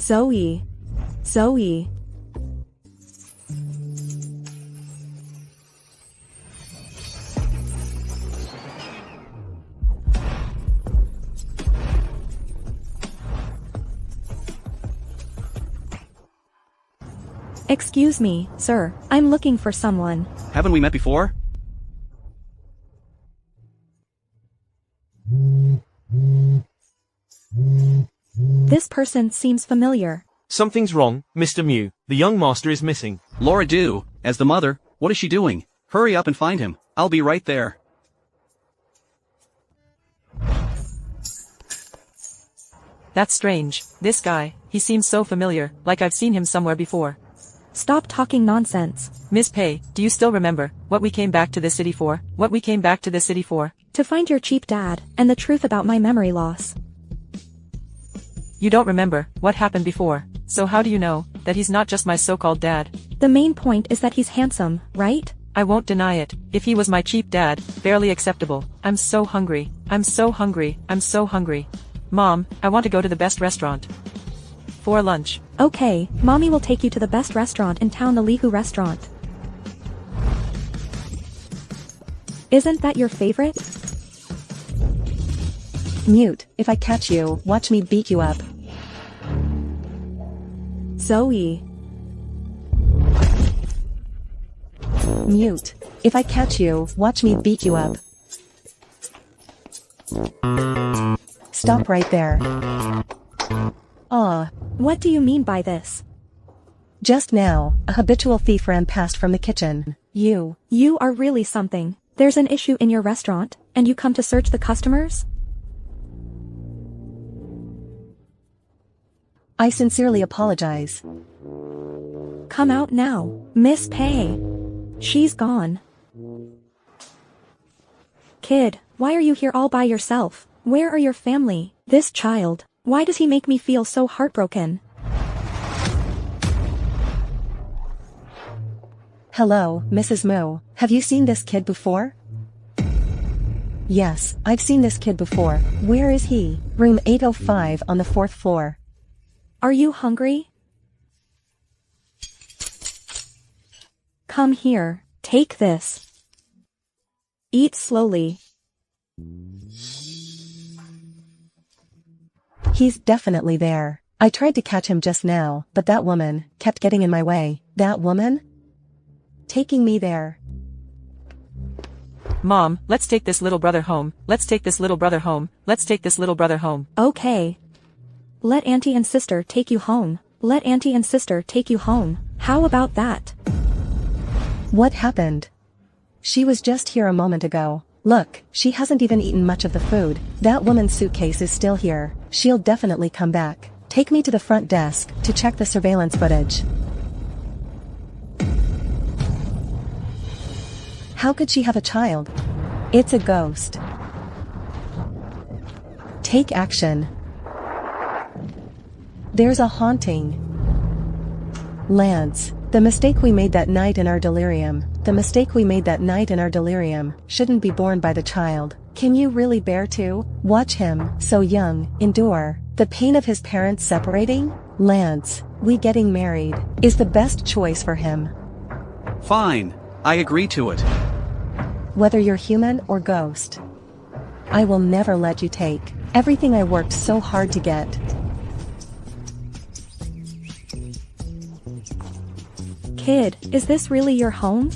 Zoe. Zoe. Excuse me, sir, I'm looking for someone. Haven't we met before? This person seems familiar. Something's wrong, Mr. Mew. The young master is missing. Laura Dew, as the mother, what is she doing? Hurry up and find him. I'll be right there. That's strange. This guy, he seems so familiar, like I've seen him somewhere before. Stop talking nonsense. Miss Pei, do you still remember what we came back to this city for? What we came back to this city for? To find your cheap dad, and the truth about my memory loss. You don't remember what happened before, so how do you know that he's not just my so-called dad? The main point is that he's handsome, right? I won't deny it. If he was my cheap dad, barely acceptable. I'm so hungry. I'm so hungry. I'm so hungry. Mom, I want to go to the best restaurant. For lunch. Okay, mommy will take you to the best restaurant in town, the Lihu restaurant. Isn't that your favorite? Mute, if I catch you, watch me beat you up. Zoe. Mute, if I catch you, watch me beat you up. Stop right there. What do you mean by this? Just now, a habitual thief ran past from the kitchen. You are really something. There's an issue in your restaurant, and you come to search the customers? I sincerely apologize. Come out now, Miss Pei. She's gone. Kid, why are you here all by yourself? Where are your family? This child, why does he make me feel so heartbroken? Hello, Mrs. Moo. Have you seen this kid before? Yes, I've seen this kid before. Where is he? Room 805 on the 4th floor. Are you hungry? Come here, take this. Eat slowly. He's definitely there. I tried to catch him just now, but that woman kept getting in my way. That woman? Taking me there. Mom, let's take this little brother home. Let's take this little brother home. Let's take this little brother home. Okay. Let auntie and sister take you home. Let auntie and sister take you home. How about that? What happened? She was just here a moment ago. Look, she hasn't even eaten much of the food. That woman's suitcase is still here. She'll definitely come back. Take me to the front desk to check the surveillance footage. How could she have a child? It's a ghost. Take action. There's a haunting. Lance, the mistake we made that night in our delirium, shouldn't be borne by the child. Can you really bear to watch him, so young, endure the pain of his parents separating? Lance, we getting married is the best choice for him. Fine, I agree to it. Whether you're human or ghost, I will never let you take everything I worked so hard to get. Kid, is this really your home?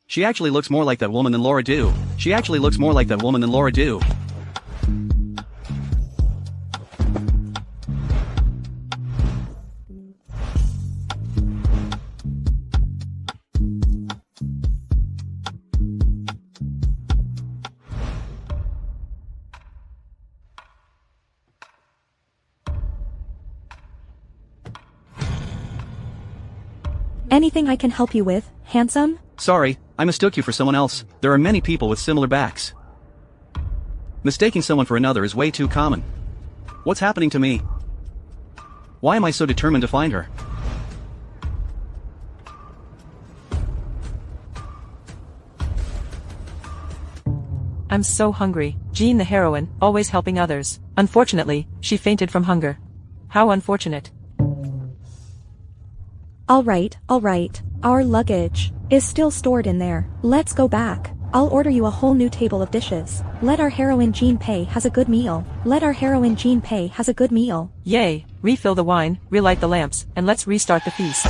She actually looks more like that woman than Laura Dew. She actually looks more like that woman than Laura Dew. Anything I can help you with, handsome? Sorry, I mistook you for someone else. There are many people with similar backs. Mistaking someone for another is way too common. What's happening to me? Why am I so determined to find her? I'm so hungry. Jean the heroine, always helping others. Unfortunately, she fainted from hunger. How unfortunate. Alright. Our luggage is still stored in there. Let's go back. I'll order you a whole new table of dishes. Let our heroine Jean pay has a good meal. Yay, refill the wine, relight the lamps, and let's restart the feast.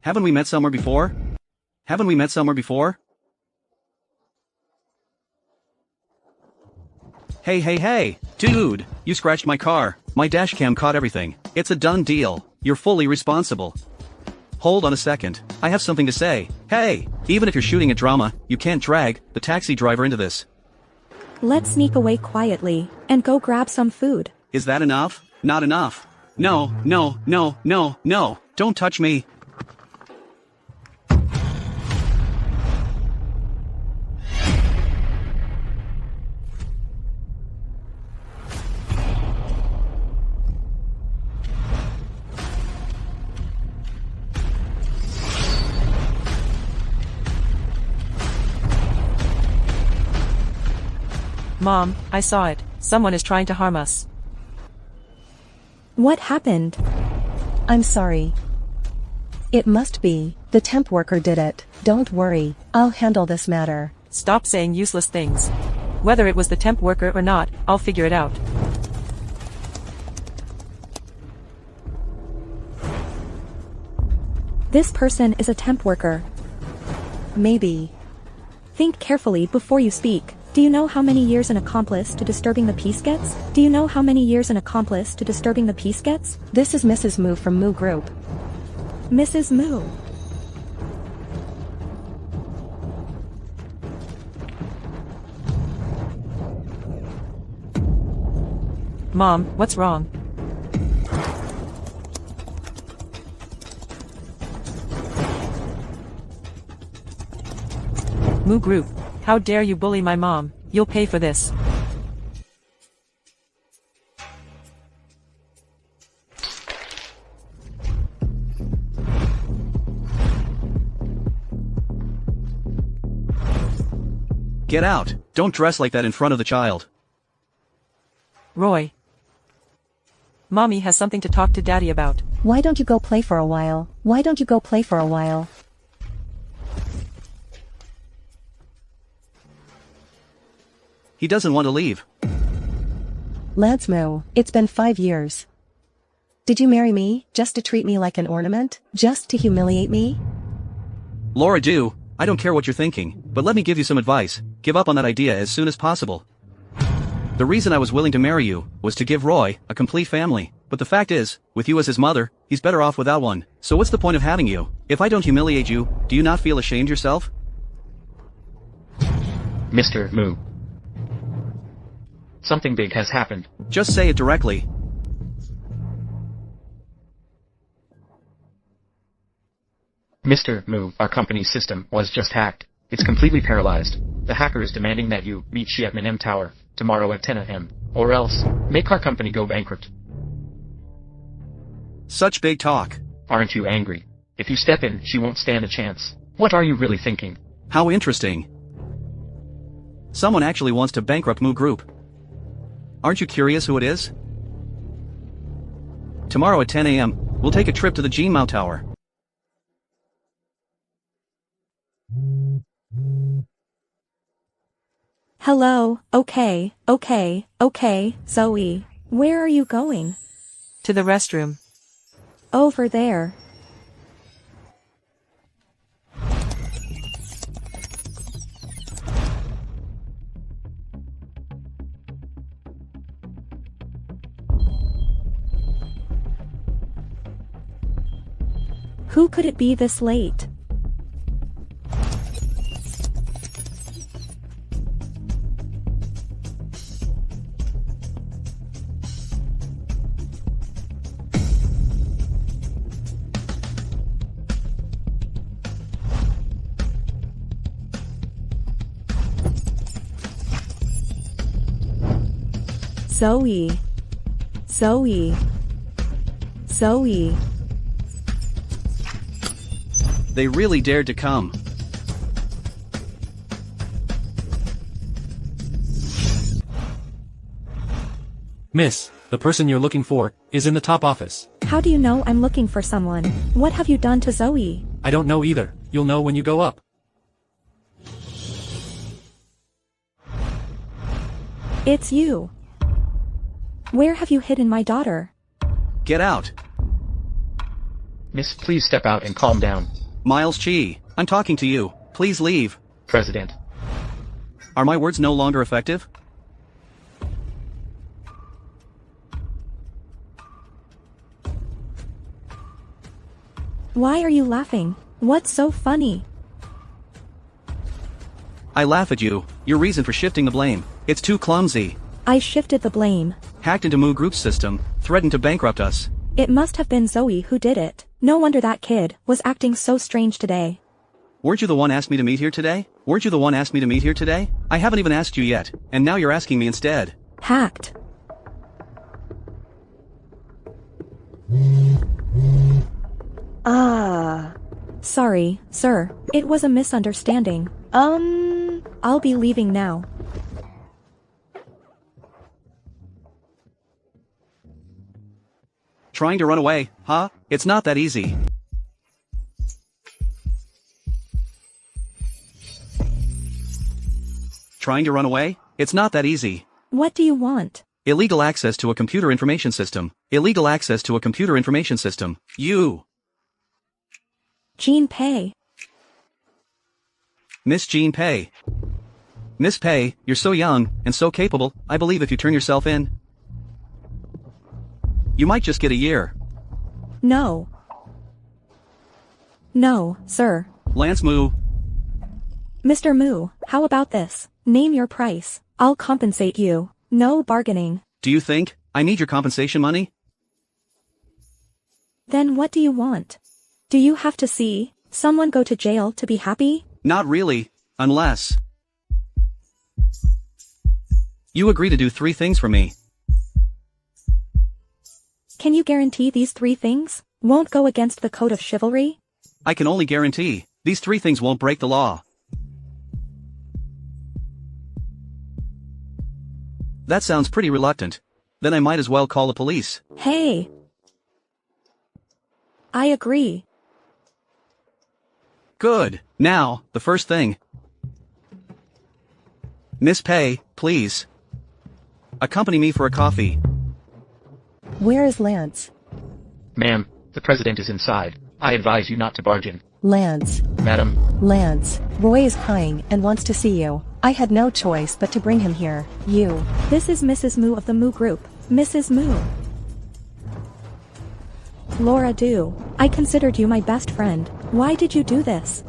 Haven't we met somewhere before? Hey, dude, you scratched my car. My dashcam caught everything. It's a done deal. You're fully responsible. Hold on a second. I have something to say. Hey, even if you're shooting a drama, you can't drag the taxi driver into this. Let's sneak away quietly and go grab some food. Is that enough? Not enough. No. Don't touch me. Mom, I saw it. Someone is trying to harm us. What happened? I'm sorry. It must be. The temp worker did it. Don't worry. I'll handle this matter. Stop saying useless things. Whether it was the temp worker or not, I'll figure it out. This person is a temp worker. Maybe. Think carefully before you speak. Do you know how many years an accomplice to disturbing the peace gets? This is Mrs. Moo from Moo Group. Mrs. Moo. Mom, what's wrong? Moo Group. How dare you bully my mom? You'll pay for this. Get out. Don't dress like that in front of the child. Roy. Mommy has something to talk to Daddy about. Why don't you go play for a while? He doesn't want to leave. Lads Moo, it's been 5 years. Did you marry me just to treat me like an ornament? Just to humiliate me? Laura, I don't care what you're thinking, but let me give you some advice. Give up on that idea as soon as possible. The reason I was willing to marry you was to give Roy a complete family. But the fact is, with you as his mother, he's better off without one. So what's the point of having you? If I don't humiliate you, do you not feel ashamed yourself? Mr. Moo. Something big has happened. Just say it directly. Mr. Moo, our company's system was just hacked. It's completely paralyzed. The hacker is demanding that you meet she at M Tower tomorrow at 10 a.m. or else make our company go bankrupt. Such big talk. Aren't you angry? If you step in, she won't stand a chance. What are you really thinking? How interesting. Someone actually wants to bankrupt Moo Group. Aren't you curious who it is? Tomorrow at 10 a.m., we'll take a trip to the Xinbo Tower. Hello, okay, Zoe. Where are you going? To the restroom. Over there. Who could it be this late? Zoe. Zoe. Zoe. They really dared to come. Miss, the person you're looking for is in the top office. How do you know I'm looking for someone? What have you done to Zoe? I don't know either. You'll know when you go up. It's you. Where have you hidden my daughter? Get out. Miss, please step out and calm down. Miles Chi, I'm talking to you. Please leave. President. Are my words no longer effective? Why are you laughing? What's so funny? I laugh at you, your reason for shifting the blame. It's too clumsy. I shifted the blame. Hacked into Moo Group's system, threatened to bankrupt us. It must have been Zoe who did it. No wonder that kid was acting so strange today. Weren't you the one asked me to meet here today? Weren't you the one asked me to meet here today? I haven't even asked you yet, and now you're asking me instead. Hacked. Sorry, sir. It was a misunderstanding. I'll be leaving now. Trying to run away, huh? It's not that easy. Trying to run away? It's not that easy. What do you want? Illegal access to a computer information system. Illegal access to a computer information system. You. Jean Pei. Miss Jean Pei. Miss Pei, you're so young, and so capable, I believe if you turn yourself in, you might just get a year. No. No, sir. Lance Moo. Mr. Moo, how about this? Name your price. I'll compensate you. No bargaining. Do you think I need your compensation money? Then what do you want? Do you have to see someone go to jail to be happy? Not really, unless you agree to do 3 things for me. Can you guarantee these 3 things won't go against the code of chivalry? I can only guarantee these 3 things won't break the law. That sounds pretty reluctant. Then I might as well call the police. Hey. I agree. Good. Now, the first thing. Miss Pei, please. Accompany me for a coffee. Where is Lance? Ma'am, the president is inside. I advise you not to barge in. Lance. Madam. Lance. Roy is crying and wants to see you. I had no choice but to bring him here. You. This is Mrs. Moo of the Moo Group. Mrs. Moo. Laura Du, I considered you my best friend. Why did you do this?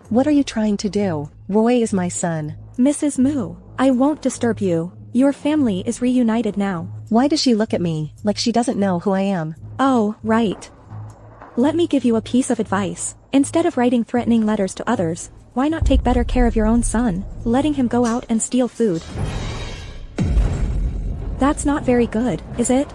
What are you trying to do? Roy is my son. Mrs. Moo, I won't disturb you. Your family is reunited now. Why does she look at me like she doesn't know who I am? Oh, right. Let me give you a piece of advice. Instead of writing threatening letters to others, why not take better care of your own son, letting him go out and steal food? That's not very good, is it?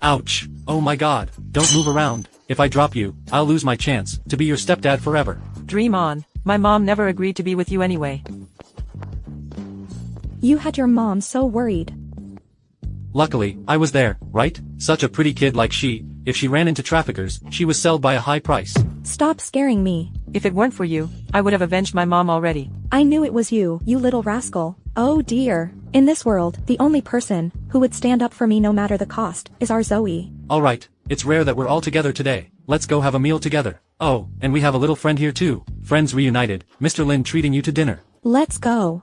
Ouch. Oh my god. Don't move around. If I drop you, I'll lose my chance to be your stepdad forever. Dream on. My mom never agreed to be with you anyway. You had your mom so worried. Luckily, I was there, right? Such a pretty kid like she, if she ran into traffickers, she was sold by a high price. Stop scaring me. If it weren't for you, I would have avenged my mom already. I knew it was you, you little rascal. Oh dear. In this world, the only person who would stand up for me no matter the cost is our Zoe. Alright, it's rare that we're all together today. Let's go have a meal together. Oh, and we have a little friend here too. Friends reunited. Mr. Lin treating you to dinner. Let's go.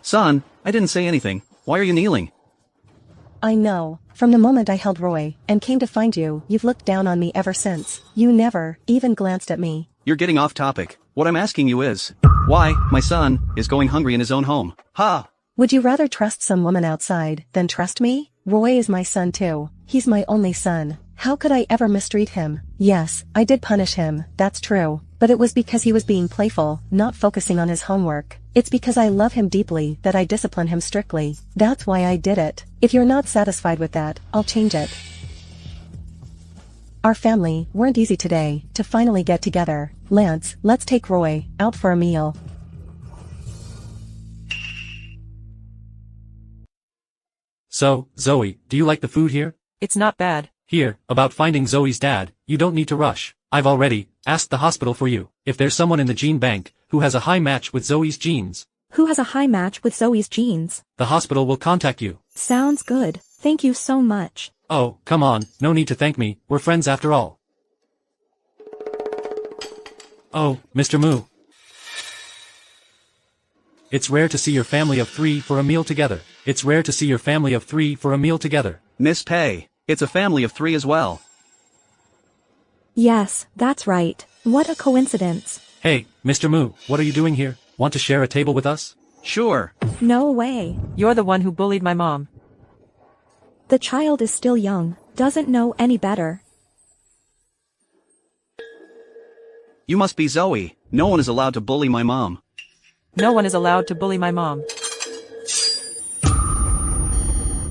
Son, I didn't say anything. Why are you kneeling? I know. From the moment I held Roy and came to find you, you've looked down on me ever since. You never even glanced at me. You're getting off topic. What I'm asking you is, why my son is going hungry in his own home? Ha! Would you rather trust some woman outside than trust me? Roy is my son too. He's my only son. How could I ever mistreat him? Yes, I did punish him, that's true. But it was because he was being playful, not focusing on his homework. It's because I love him deeply that I discipline him strictly. That's why I did it. If you're not satisfied with that, I'll change it. Our family weren't easy today to finally get together. Lance, let's take Roy out for a meal. So, Zoe, do you like the food here? It's not bad. Here, about finding Zoe's dad, you don't need to rush. I've already asked the hospital for you. If there's someone in the gene bank who has a high match with Zoe's genes, Who has a high match with Zoe's genes? the hospital will contact you. Sounds good. Thank you so much. Oh, come on, no need to thank me, we're friends after all. Oh, Mr. Moo. It's rare to see your family of 3 for a meal together. It's rare to see your family of 3 for a meal together. Miss Pei, it's a family of 3 as well. Yes, that's right. What a coincidence. Hey, Mr. Moo, what are you doing here? Want to share a table with us? Sure. No way. You're the one who bullied my mom. The child is still young, doesn't know any better. You must be Zoe. No one is allowed to bully my mom. No one is allowed to bully my mom.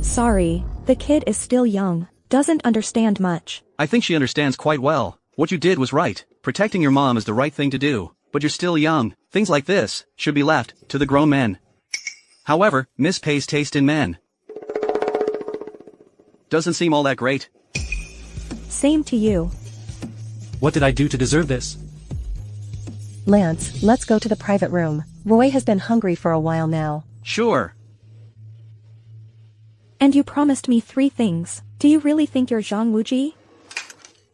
Sorry, the kid is still young, doesn't understand much. I think she understands quite well. What you did was right. Protecting your mom is the right thing to do. But you're still young. Things like this should be left to the grown men. However, Miss Pei's taste in men doesn't seem all that great. Same to you. What did I do to deserve this? Lance, let's go to the private room. Roy has been hungry for a while now. Sure. And you promised me 3 things. Do you really think you're Zhang Wuji?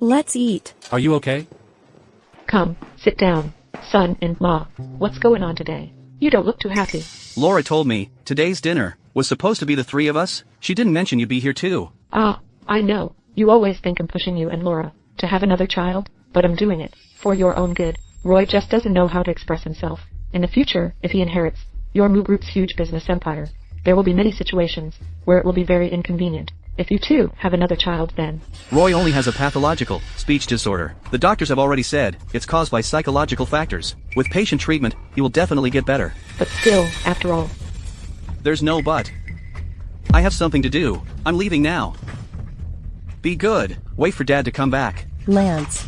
Let's eat. Are you okay? Come, sit down. Son and Ma, what's going on today? You don't look too happy. Laura told me today's dinner was supposed to be the 3 of us. She didn't mention you'd be here too. Ah, I know. You always think I'm pushing you and Laura to have another child, but I'm doing it for your own good. Roy just doesn't know how to express himself. In the future, if he inherits your Moo Group's huge business empire, there will be many situations where it will be very inconvenient. If you too have another child then. Roy only has a pathological speech disorder. The doctors have already said it's caused by psychological factors. With patient treatment, he will definitely get better. But still, after all. There's no but. I have something to do. I'm leaving now. Be good. Wait for Dad to come back. Lance.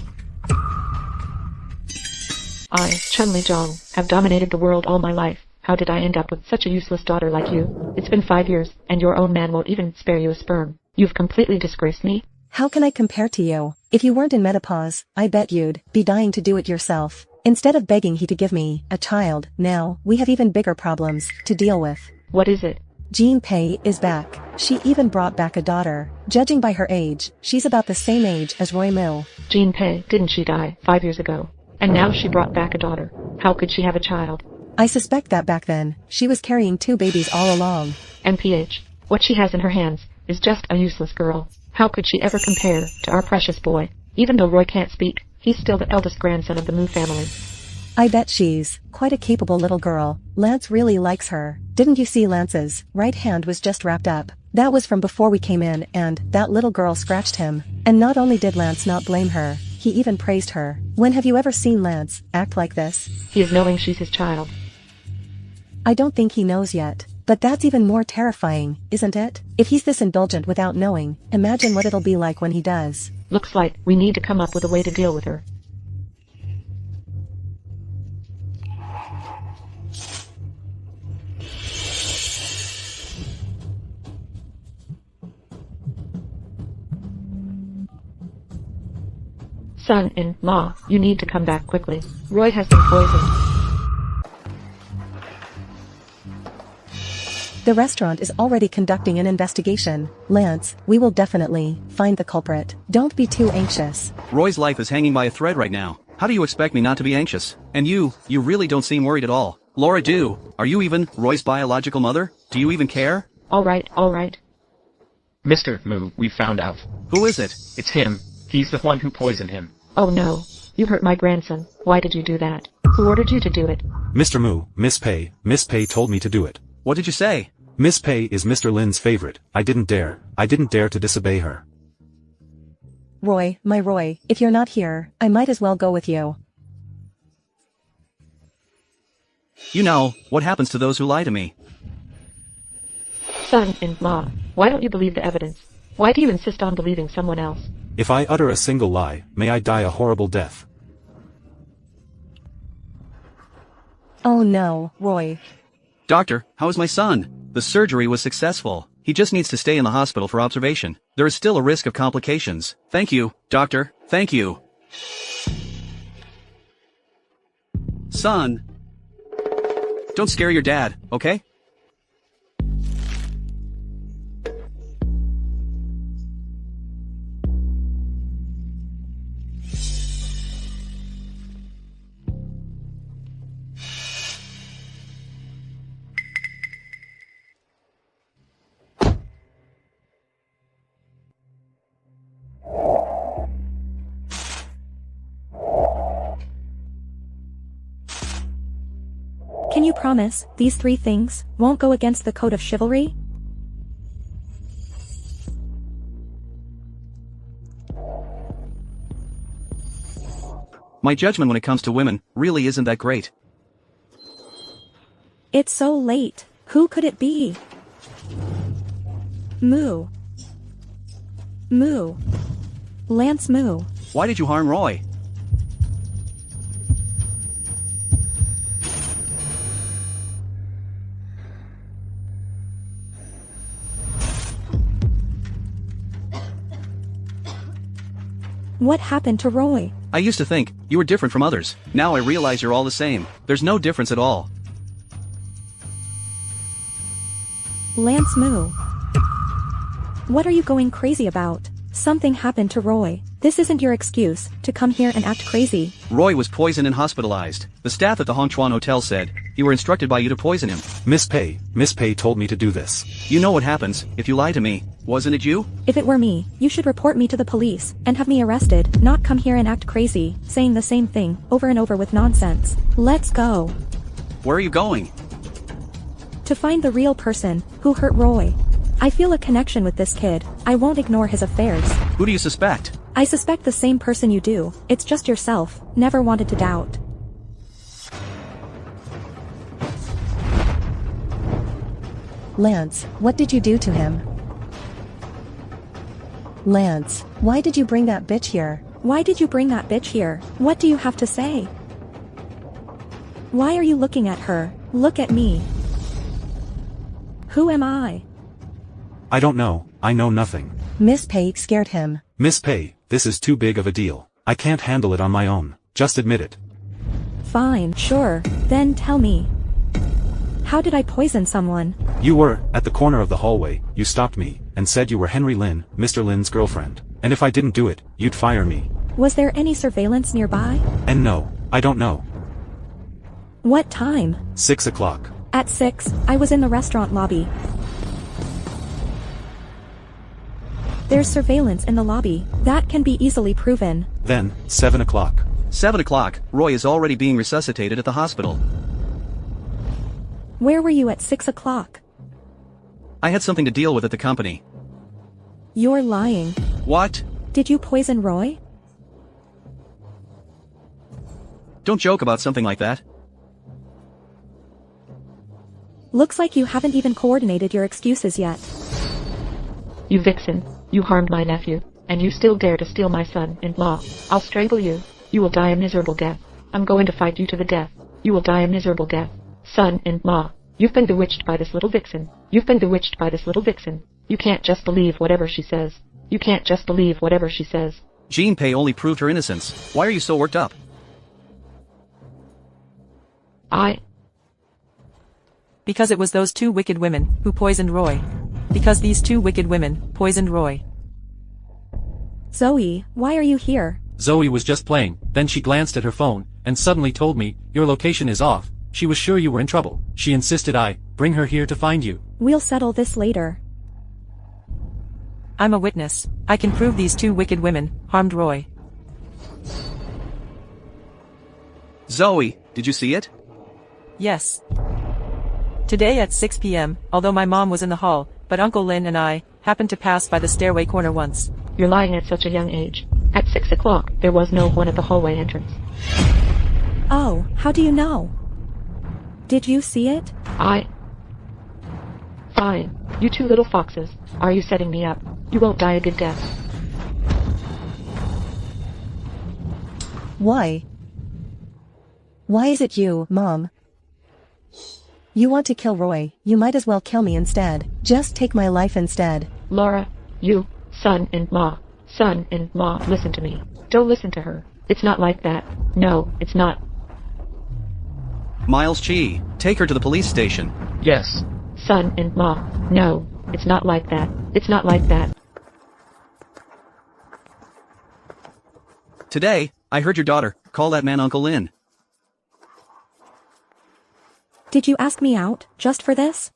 I, Chun-Li Zhang, have dominated the world all my life. How did I end up with such a useless daughter like you? It's been 5 years, and your own man won't even spare you a sperm. You've completely disgraced me. How can I compare to you? If you weren't in menopause, I bet you'd be dying to do it yourself. Instead of begging he to give me a child, now we have even bigger problems to deal with. What is it? Jean Pei is back. She even brought back a daughter. Judging by her age, she's about the same age as Roy Moo. Jean Pei, didn't she die 5 years ago? And now she brought back a daughter. How could she have a child? I suspect that back then, she was carrying 2 babies all along. MPH, what she has in her hands is just a useless girl. How could she ever compare to our precious boy? Even though Roy can't speak, he's still the eldest grandson of the Moo family. I bet she's quite a capable little girl. Lance really likes her. Didn't you see Lance's right hand was just wrapped up? That was from before we came in, and that little girl scratched him. And not only did Lance not blame her, he even praised her. When have you ever seen Lance act like this? He is knowing she's his child. I don't think he knows yet. But that's even more terrifying, isn't it? If he's this indulgent without knowing, imagine what it'll be like when he does. Looks like we need to come up with a way to deal with her. Son and Ma, you need to come back quickly. Roy has been poisoned. The restaurant is already conducting an investigation. Lance, we will definitely find the culprit. Don't be too anxious. Roy's life is hanging by a thread right now. How do you expect me not to be anxious? And you really don't seem worried at all. Laura, are you even Roy's biological mother? Do you even care? All right. Mr. Moo, we found out. Who is it? It's him. He's the one who poisoned him. Oh no. You hurt my grandson. Why did you do that? Who ordered you to do it? Mr. Moo, Miss Pei told me to do it. What did you say? Miss Pei is Mr. Lin's favorite. I didn't dare to disobey her. Roy, my Roy, if you're not here, I might as well go with you. You know, what happens to those who lie to me? Son and Ma, why don't you believe the evidence? Why do you insist on believing someone else? If I utter a single lie, may I die a horrible death. Oh no, Roy. Doctor, how is my son? The surgery was successful. He just needs to stay in the hospital for observation. There is still a risk of complications. Thank you, doctor. Thank you. Son. Don't scare your dad, okay? Can you promise these 3 things won't go against the code of chivalry? My judgment when it comes to women really isn't that great. It's so late. Who could it be? Moo. Moo. Lance Moo. Why did you harm Roy? What happened to Roy? I used to think you were different from others. Now I realize you're all the same. There's no difference at all. Lance Moo. What are you going crazy about? Something happened to Roy. This isn't your excuse to come here and act crazy. Roy was poisoned and hospitalized. The staff at the Hongchuan Hotel said you were instructed by you to poison him. Miss Pei told me to do this. You know what happens if you lie to me. Wasn't it you? If it were me, you should report me to the police and have me arrested, not come here and act crazy, saying the same thing over and over with nonsense. Let's go. Where are you going? To find the real person who hurt Roy. I feel a connection with this kid. I won't ignore his affairs. Who do you suspect? I suspect the same person you do. It's just yourself. Never wanted to doubt. Lance, what did you do to him? Lance, why did you bring that bitch here? Why did you bring that bitch here? What do you have to say? Why are you looking at her? Look at me. Who am I? I don't know, I know nothing. Miss Pei scared him. Miss Pei, this is too big of a deal. I can't handle it on my own. Just admit it. Fine, sure. Then tell me. How did I poison someone? You were, at the corner of the hallway, you stopped me, and said you were Henry Lin, Mr. Lin's girlfriend. And if I didn't do it, you'd fire me. Was there any surveillance nearby? And no, I don't know. What time? 6 o'clock. At 6, I was in the restaurant lobby. There's surveillance in the lobby. That can be easily proven. Then, 7 o'clock. 7 o'clock, Roy is already being resuscitated at the hospital. Where were you at 6 o'clock? I had something to deal with at the company. You're lying. What? Did you poison Roy? Don't joke about something like that. Looks like you haven't even coordinated your excuses yet. You vixen, you harmed my nephew, and you still dare to steal my son-in-law. I'll strangle you. You will die a miserable death. I'm going to fight you to the death. You will die a miserable death. Son-in-law, you've been bewitched by this little vixen. You've been bewitched by this little vixen. You can't just believe whatever she says. You can't just believe whatever she says. Jean Pei only proved her innocence. Why are you so worked up? Because it was those 2 wicked women who poisoned Roy. Because these 2 wicked women poisoned Roy. Zoe, why are you here? Zoe was just playing, then she glanced at her phone, and suddenly told me, your location is off. She was sure you were in trouble. She insisted I bring her here to find you. We'll settle this later. I'm a witness. I can prove these 2 wicked women harmed Roy. Zoe, did you see it? Yes. Today at 6 p.m., although my mom was in the hall, but Uncle Lin and I happened to pass by the stairway corner once. You're lying at such a young age. At 6 o'clock, there was no one at the hallway entrance. Oh, how do you know? Did you see it? Fine. You two little foxes. Are you setting me up? You won't die a good death. Why? Why is it you, Mom? You want to kill Roy, you might as well kill me instead. Just take my life instead. Laura, you, son-in-law, listen to me. Don't listen to her. It's not like that. No, it's not. Miles Chi, take her to the police station. Yes. Son-in-law, no, it's not like that. It's not like that. Today, I heard your daughter call that man Uncle Lin. Did you ask me out, just for this?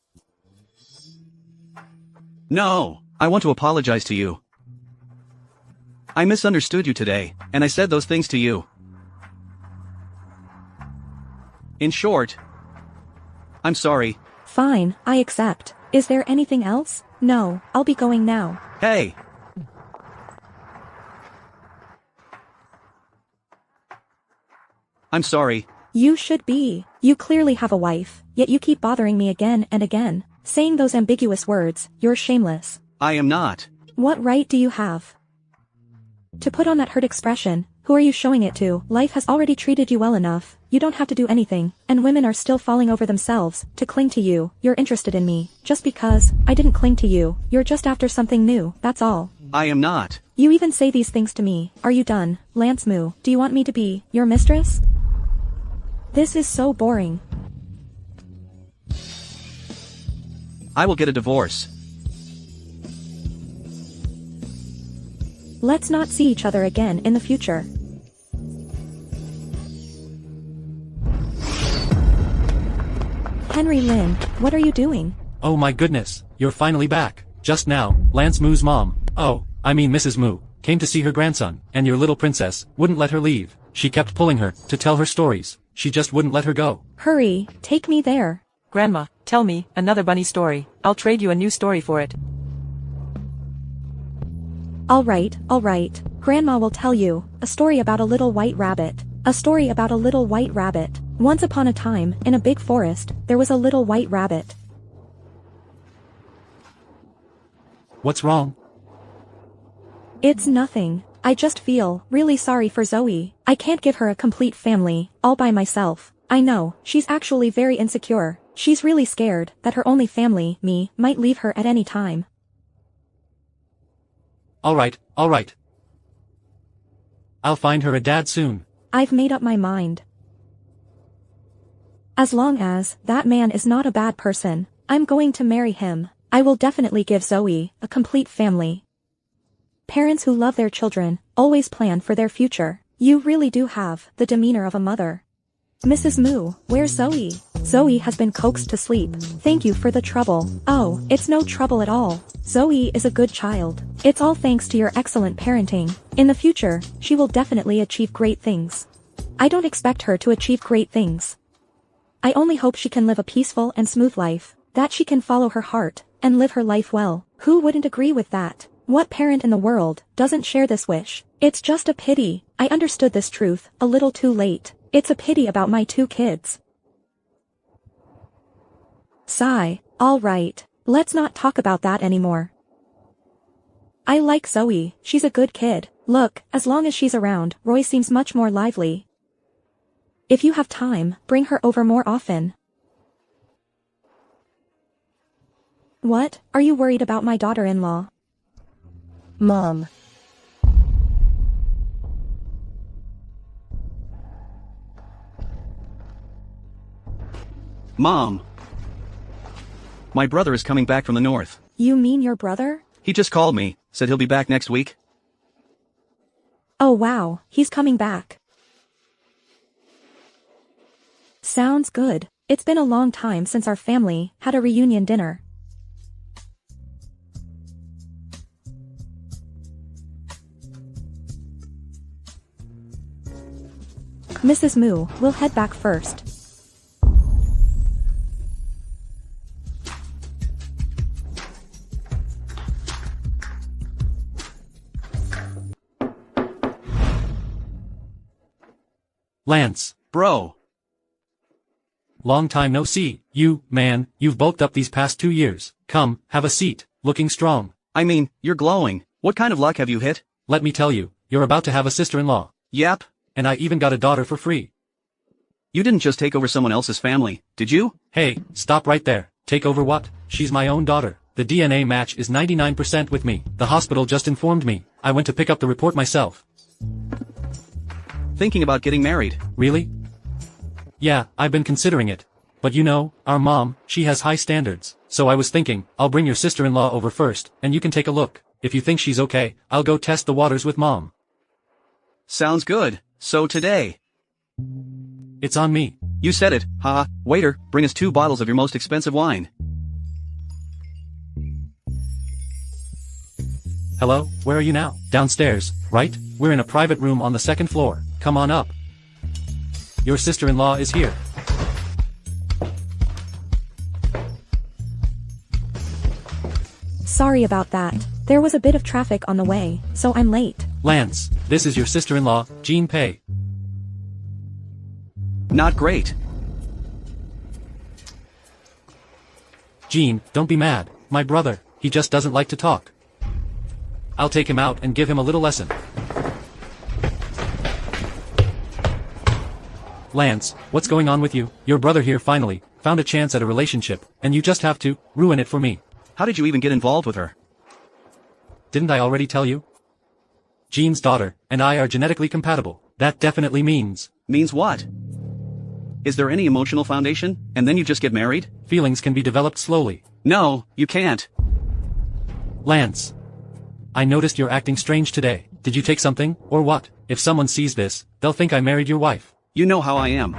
No, I want to apologize to you. I misunderstood you today, and I said those things to you. In short, I'm sorry. Fine, I accept. Is there anything else? No, I'll be going now. Hey! I'm sorry. You should be. You clearly have a wife, yet you keep bothering me again and again, saying those ambiguous words. You're shameless. I am not. What right do you have to put on that hurt expression? Who are you showing it to? Life has already treated you well enough. You don't have to do anything, and women are still falling over themselves to cling to you. You're interested in me. Just because I didn't cling to you, you're just after something new, that's all. I am not. You even say these things to me. Are you done, Lance Moo? Do you want me to be your mistress? This is so boring. I will get a divorce. Let's not see each other again in the future. Henry Lin, what are you doing? Oh my goodness, you're finally back. Just now, Lance Moo's mom, Mrs. Moo, came to see her grandson, and your little princess wouldn't let her leave. She kept pulling her to tell her stories. She just wouldn't let her go. Hurry, take me there. Grandma, tell me another bunny story. I'll trade you a new story for it. All right. Grandma will tell you a story about a little white rabbit. A story about a little white rabbit. Once upon a time, in a big forest, there was a little white rabbit. What's wrong? It's nothing. I just feel really sorry for Zoe. I can't give her a complete family, all by myself. I know, she's actually very insecure. She's really scared that her only family, me, might leave her at any time. All right. I'll find her a dad soon. I've made up my mind. As long as that man is not a bad person, I'm going to marry him. I will definitely give Zoe a complete family. Parents who love their children always plan for their future. You really do have the demeanor of a mother. Mrs. Moo, where's Zoe? Zoe has been coaxed to sleep. Thank you for the trouble. Oh, it's no trouble at all. Zoe is a good child. It's all thanks to your excellent parenting. In the future, she will definitely achieve great things. I don't expect her to achieve great things. I only hope she can live a peaceful and smooth life, that she can follow her heart and live her life well. Who wouldn't agree with that? What parent in the world doesn't share this wish? It's just a pity. I understood this truth a little too late. It's a pity about my two kids. Sigh. All right. Let's not talk about that anymore. I like Zoe. She's a good kid. Look, as long as she's around, Roy seems much more lively. If you have time, bring her over more often. What? Are you worried about my daughter-in-law? Mom. Mom. My brother is coming back from the north. You mean your brother? He just called me, said he'll be back next week. Oh wow, he's coming back. Sounds good. It's been a long time since our family had a reunion dinner. Mrs. Moo, we'll head back first. Lance. Bro. Long time no see. You, man, you've bulked up these past 2 years. Come, have a seat. Looking strong. I mean, you're glowing. What kind of luck have you hit? Let me tell you, you're about to have a sister-in-law. Yep. And I even got a daughter for free. You didn't just take over someone else's family, did you? Hey, stop right there. Take over what? She's my own daughter. The DNA match is 99% with me. The hospital just informed me. I went to pick up the report myself. Thinking about getting married. Really? Yeah, I've been considering it. But you know, our mom, she has high standards. So I was thinking, I'll bring your sister-in-law over first, and you can take a look. If you think she's okay, I'll go test the waters with mom. Sounds good. So today. It's on me. You said it, haha. Waiter, bring us 2 bottles of your most expensive wine. Hello, where are you now? Downstairs, right? We're in a private room on the 2nd floor. Come on up. Your sister-in-law is here. Sorry about that. There was a bit of traffic on the way, so I'm late. Lance, this is your sister-in-law, Jean Pei. Not great. Jean, don't be mad. My brother, he just doesn't like to talk. I'll take him out and give him a little lesson. Lance, what's going on with you? Your brother here finally found a chance at a relationship, and you just have to ruin it for me. How did you even get involved with her? Didn't I already tell you? Jean's daughter and I are genetically compatible. That definitely means. Means what? Is there any emotional foundation, and then you just get married? Feelings can be developed slowly. No, you can't. Lance. I noticed you're acting strange today. Did you take something, or what? If someone sees this, they'll think I married your wife. You know how I am.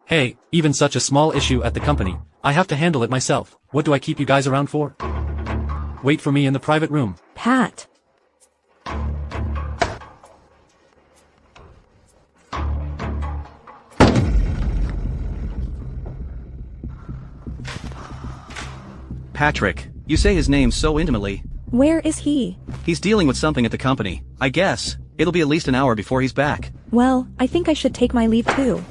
Hey, even such a small issue at the company, I have to handle it myself. What do I keep you guys around for? Wait for me in the private room. Pat. Patrick. You say his name so intimately. Where is he? He's dealing with something at the company, I guess. It'll be at least an hour before he's back. Well, I think I should take my leave too.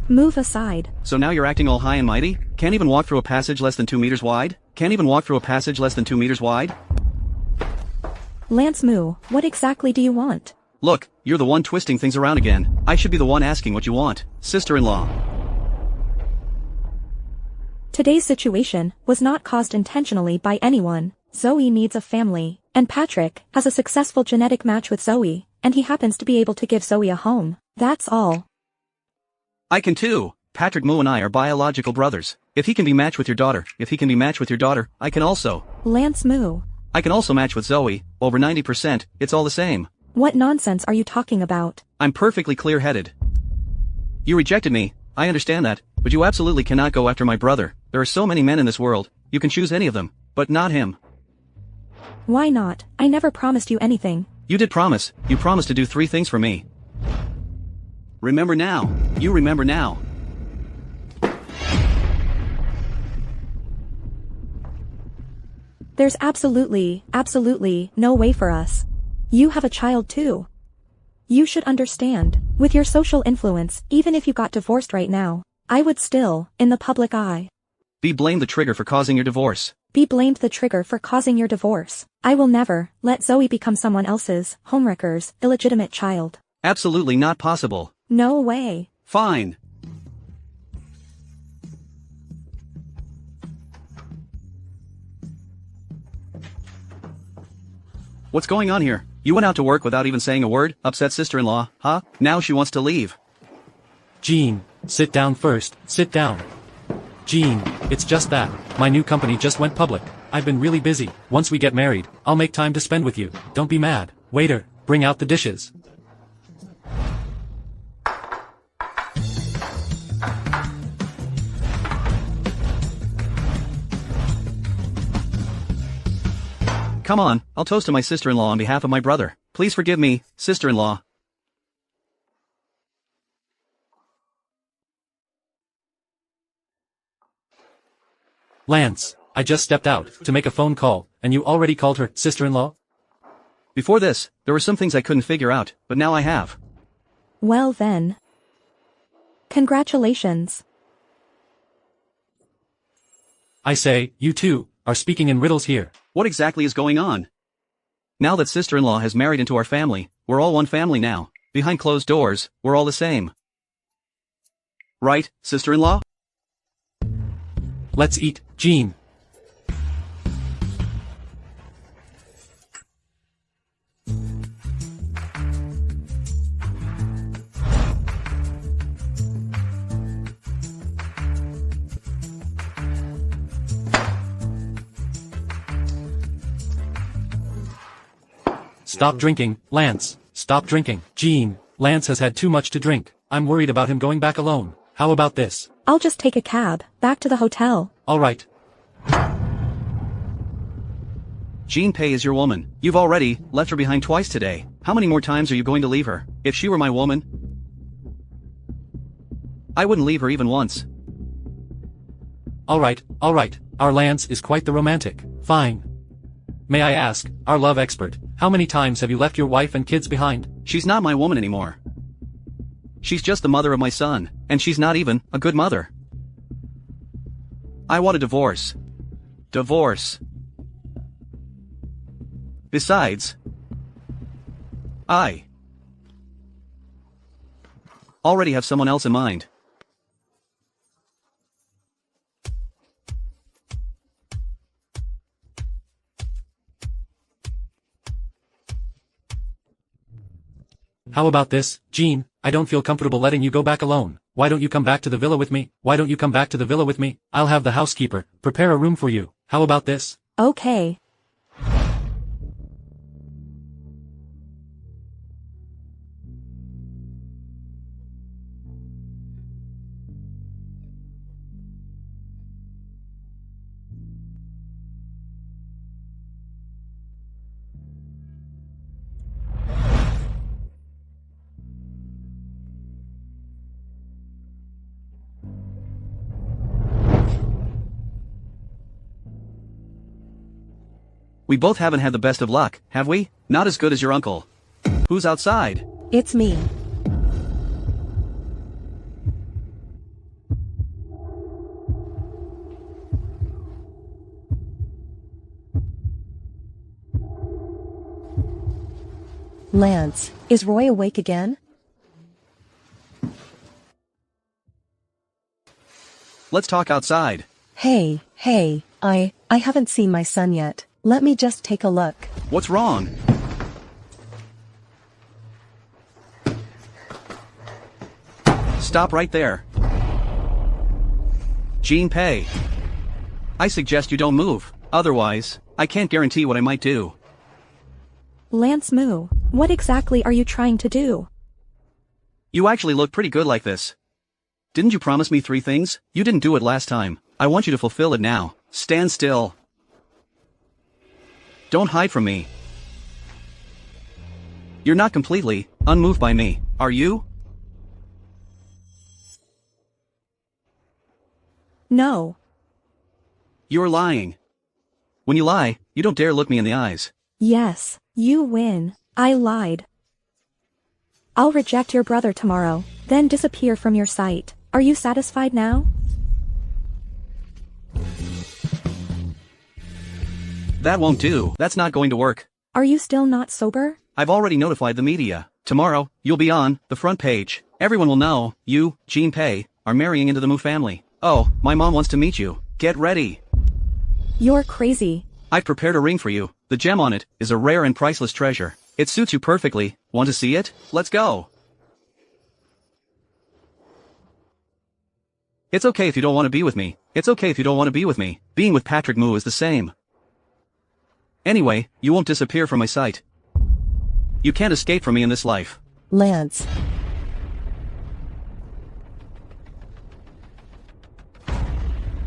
Move aside. So now you're acting all high and mighty? Can't even walk through a passage less than 2 meters wide? Can't even walk through a passage less than 2 meters wide? Lance Moo, what exactly do you want? Look, you're the one twisting things around again. I should be the one asking what you want. Sister-in-law. Today's situation was not caused intentionally by anyone. Zoe needs a family, and Patrick has a successful genetic match with Zoe, and he happens to be able to give Zoe a home. That's all. I can too. Patrick Moo and I are biological brothers. If he can be matched with your daughter, I can also. Lance Moo. I can also match with Zoe, over 90%, it's all the same. What nonsense are you talking about? I'm perfectly clear-headed. You rejected me, I understand that, but you absolutely cannot go after my brother. There are so many men in this world, you can choose any of them, but not him. Why not? I never promised you anything. You did promise, you promised to do 3 things for me. Remember now, you remember now. There's absolutely no way for us. You have a child too. You should understand, with your social influence, even if you got divorced right now, I would still, in the public eye. Be blamed the trigger for causing your divorce. Be blamed the trigger for causing your divorce. I will never let Zoe become someone else's, homewrecker's, illegitimate child. Absolutely not possible. No way. Fine. What's going on here? You went out to work without even saying a word, upset sister-in-law, huh? Now she wants to leave. Jean, sit down first, sit down. Jean, it's just that, my new company just went public. I've been really busy. Once we get married, I'll make time to spend with you. Don't be mad. Waiter, bring out the dishes. Come on, I'll toast to my sister-in-law on behalf of my brother. Please forgive me, sister-in-law. Lance, I just stepped out to make a phone call, and you already called her sister-in-law? Before this, there were some things I couldn't figure out, but now I have. Well then. Congratulations. I say, you two, are speaking in riddles here. What exactly is going on? Now that sister-in-law has married into our family, we're all one family now. Behind closed doors, we're all the same. Right, sister-in-law? Let's eat, Jean. Stop drinking, Lance. Stop drinking. Jean, Lance has had too much to drink. I'm worried about him going back alone. How about this? I'll just take a cab, back to the hotel. Alright. Jean Pei is your woman. You've already left her behind twice today. How many more times are you going to leave her? If she were my woman, I wouldn't leave her even once. Alright. Our Lance is quite the romantic. Fine. May I ask, our love expert, how many times have you left your wife and kids behind? She's not my woman anymore. She's just the mother of my son, and she's not even a good mother. I want a divorce. Divorce. Besides, I already have someone else in mind. How about this, Jean? I don't feel comfortable letting you go back alone. Why don't you come back to the villa with me? I'll have the housekeeper prepare a room for you. How about this? Okay. We both haven't had the best of luck, have we? Not as good as your uncle. Who's outside? It's me. Lance, is Roy awake again? Let's talk outside. Hey, I haven't seen my son yet. Let me just take a look. What's wrong? Stop right there. Jean Pei. I suggest you don't move. Otherwise, I can't guarantee what I might do. Lance Moo, what exactly are you trying to do? You actually look pretty good like this. Didn't you promise me 3 things? You didn't do it last time. I want you to fulfill it now. Stand still. Don't hide from me. You're not completely unmoved by me, are you? No. You're lying. When you lie, you don't dare look me in the eyes. Yes, you win. I lied. I'll reject your brother tomorrow, then disappear from your sight. Are you satisfied now? That won't do. That's not going to work. Are you still not sober? I've already notified the media. Tomorrow, you'll be on the front page. Everyone will know you, Jean Pei, are marrying into the Moo family. Oh, my mom wants to meet you. Get ready. You're crazy. I've prepared a ring for you. The gem on it is a rare and priceless treasure. It suits you perfectly. Want to see it? Let's go. It's okay if you don't want to be with me. Being with Patrick Moo is the same. Anyway, you won't disappear from my sight. You can't escape from me in this life. Lance.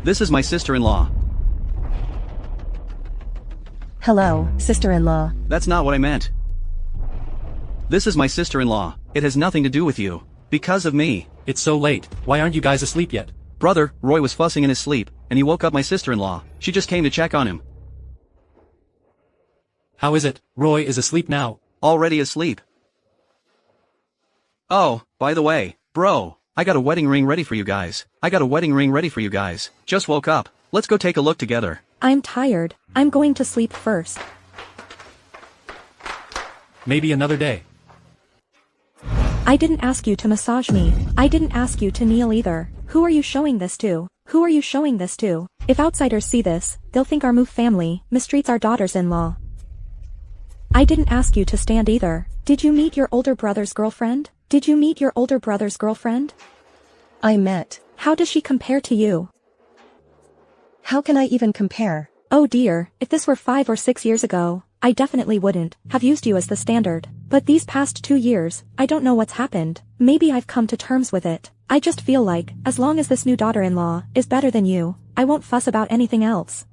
This is my sister-in-law. Hello, sister-in-law. That's not what I meant. This is my sister-in-law. It has nothing to do with you. Because of me. It's so late. Why aren't you guys asleep yet? Brother, Roy was fussing in his sleep, and he woke up my sister-in-law. She just came to check on him. How is it? Roy is asleep now. Already asleep. Oh, by the way, bro, I got a wedding ring ready for you guys. Just woke up. Let's go take a look together. I'm tired. I'm going to sleep first. Maybe another day. I didn't ask you to massage me. I didn't ask you to kneel either. Who are you showing this to? If outsiders see this, they'll think our Moo family mistreats our daughters-in-law. I didn't ask you to stand either. Did you meet your older brother's girlfriend? I met. How does she compare to you? How can I even compare? Oh dear, if this were 5 or 6 years ago, I definitely wouldn't have used you as the standard. But these past 2 years, I don't know what's happened. Maybe I've come to terms with it. I just feel like, as long as this new daughter-in-law is better than you, I won't fuss about anything else.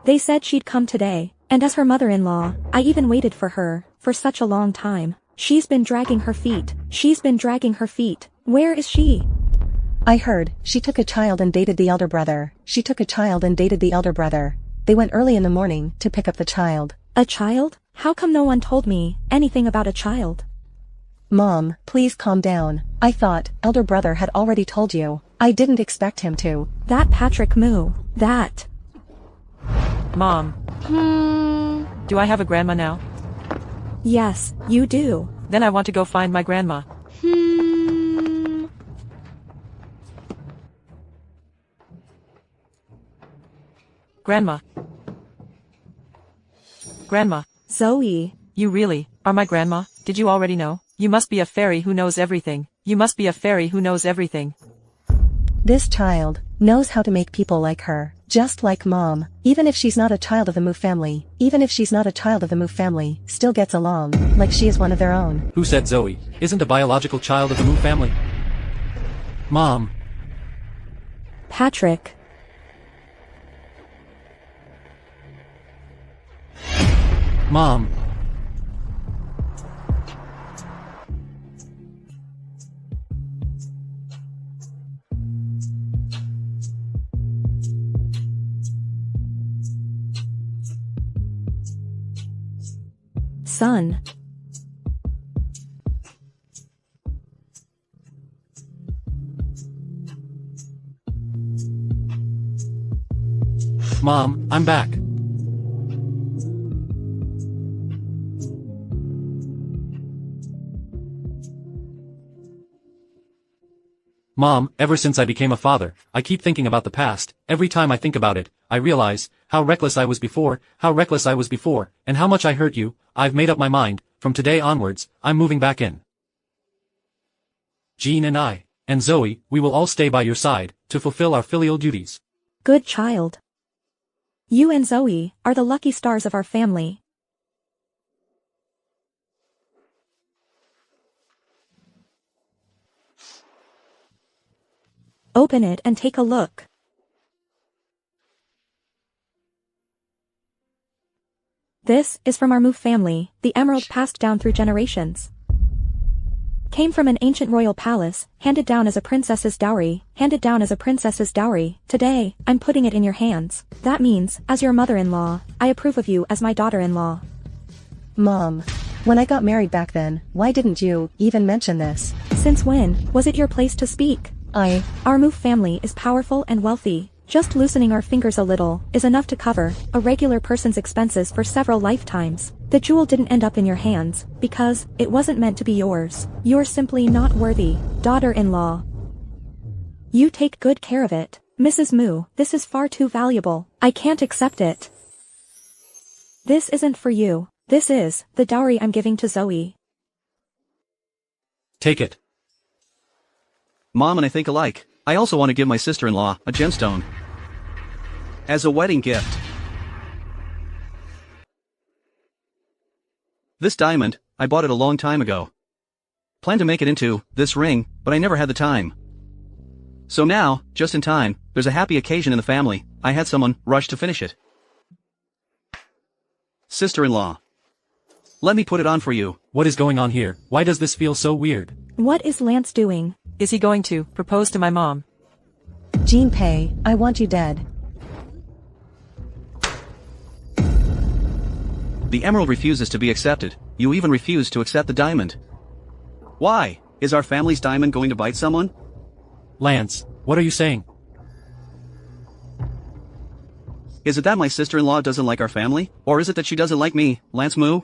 They said she'd come today, and as her mother-in-law, I even waited for her, for such a long time. She's been dragging her feet. Where is she? I heard, she took a child and dated the elder brother. They went early in the morning to pick up the child. A child? How come no one told me anything about a child? Mom, please calm down. I thought elder brother had already told you. I didn't expect him to. That Patrick Moo. That. Mom. Do I have a grandma now? Yes, you do. Then I want to go find my grandma. Grandma. Zoe. You really are my grandma? Did you already know? You must be a fairy who knows everything. This child knows how to make people like her, just like Mom. Even if she's not a child of the Moo family, still gets along, like she is one of their own. Who said Zoe isn't a biological child of the Moo family? Mom. Patrick. Mom. Son. Mom, I'm back. Mom, ever since I became a father, I keep thinking about the past. Every time I think about it, I realize how reckless I was before, and how much I hurt you. I've made up my mind. From today onwards, I'm moving back in. Jean and I, and Zoe, we will all stay by your side, to fulfill our filial duties. Good child. You and Zoe are the lucky stars of our family. Open it and take a look. This is from our Moo family, the emerald passed down through generations. Came from an ancient royal palace, handed down as a princess's dowry. Today, I'm putting it in your hands. That means, as your mother-in-law, I approve of you as my daughter-in-law. Mom, when I got married back then, why didn't you even mention this? Since when was it your place to speak? Our Moo family is powerful and wealthy. Just loosening our fingers a little is enough to cover a regular person's expenses for several lifetimes. The jewel didn't end up in your hands because it wasn't meant to be yours. You're simply not worthy, daughter-in-law. You take good care of it. Mrs. Moo, this is far too valuable. I can't accept it. This isn't for you. This is the dowry I'm giving to Zoe. Take it. Mom and I think alike. I also want to give my sister-in-law a gemstone as a wedding gift. This diamond, I bought it a long time ago. Planned to make it into this ring, but I never had the time. So now, just in time, there's a happy occasion in the family. I had someone rush to finish it. Sister-in-law. Let me put it on for you. What is going on here? Why does this feel so weird? What is Lance doing? Is he going to propose to my mom? Jean Pei, I want you dead. The emerald refuses to be accepted. You even refuse to accept the diamond. Why? Is our family's diamond going to bite someone? Lance, what are you saying? Is it that my sister-in-law doesn't like our family? Or is it that she doesn't like me, Lance Moo?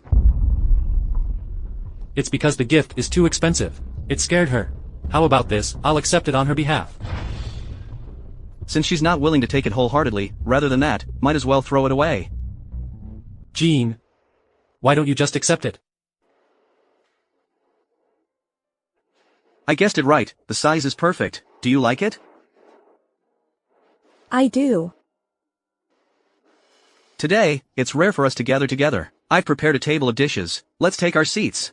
It's because the gift is too expensive. It scared her. How about this, I'll accept it on her behalf. Since she's not willing to take it wholeheartedly, rather than that, might as well throw it away. Jean. Why don't you just accept it? I guessed it right, the size is perfect. Do you like it? I do. Today, it's rare for us to gather together. I've prepared a table of dishes. Let's take our seats.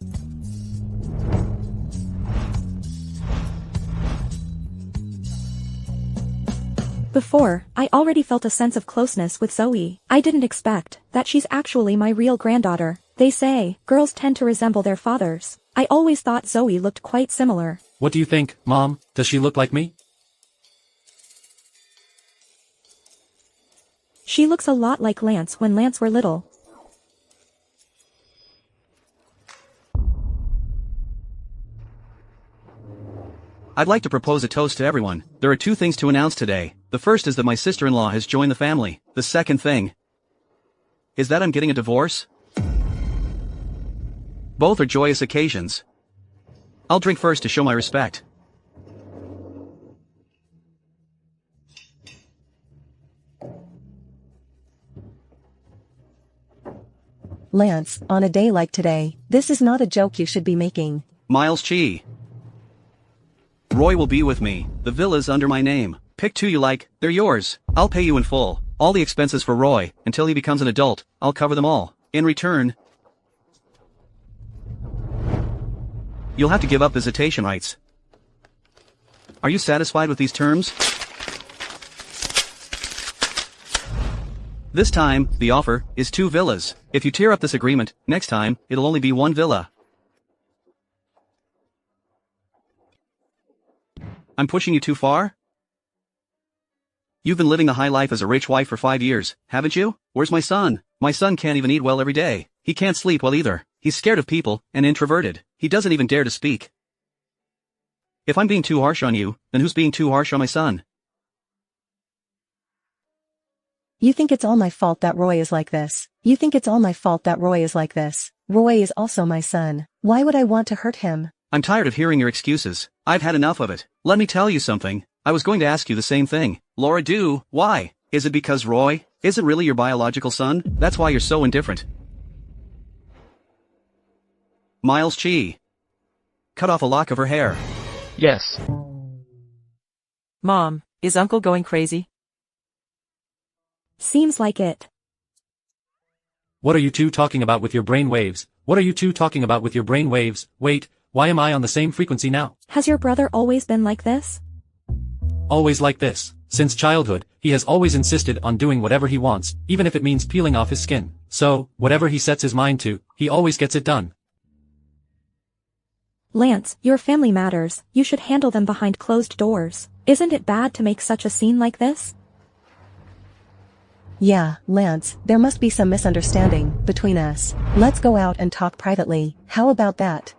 Before, I already felt a sense of closeness with Zoe. I didn't expect that she's actually my real granddaughter. They say, girls tend to resemble their fathers. I always thought Zoe looked quite similar. What do you think, Mom? Does she look like me? She looks a lot like Lance when Lance were little. I'd like to propose a toast to everyone. There are two things to announce today. The first is that my sister-in-law has joined the family. The second thing is that I'm getting a divorce. Both are joyous occasions. I'll drink first to show my respect. Lance, on a day like today, this is not a joke you should be making. Miles Chi. Roy will be with me. The villa's under my name. Pick two you like, they're yours. I'll pay you in full. All the expenses for Roy, until he becomes an adult, I'll cover them all. In return, you'll have to give up visitation rights. Are you satisfied with these terms? This time, the offer is 2 villas. If you tear up this agreement, next time, it'll only be 1 villa. I'm pushing you too far? You've been living the high life as a rich wife for 5 years, haven't you? Where's my son? My son can't even eat well every day. He can't sleep well either. He's scared of people, and introverted. He doesn't even dare to speak. If I'm being too harsh on you, then who's being too harsh on my son? You think it's all my fault that Roy is like this. You think it's all my fault that Roy is like this. Roy is also my son. Why would I want to hurt him? I'm tired of hearing your excuses. I've had enough of it. Let me tell you something. I was going to ask you the same thing. Laura, why? Is it because Roy isn't really your biological son? That's why you're so indifferent. Miles Chi. Cut off a lock of her hair. Yes. Mom, is Uncle going crazy? Seems like it. What are you two talking about with your brain waves? What are you two talking about with your brain waves? Wait, why am I on the same frequency now? Has your brother always been like this? Always like this. Since childhood, he has always insisted on doing whatever he wants, even if it means peeling off his skin. So, whatever he sets his mind to, he always gets it done. Lance, your family matters. You should handle them behind closed doors. Isn't it bad to make such a scene like this? Yeah, Lance, there must be some misunderstanding between us. Let's go out and talk privately. How about that?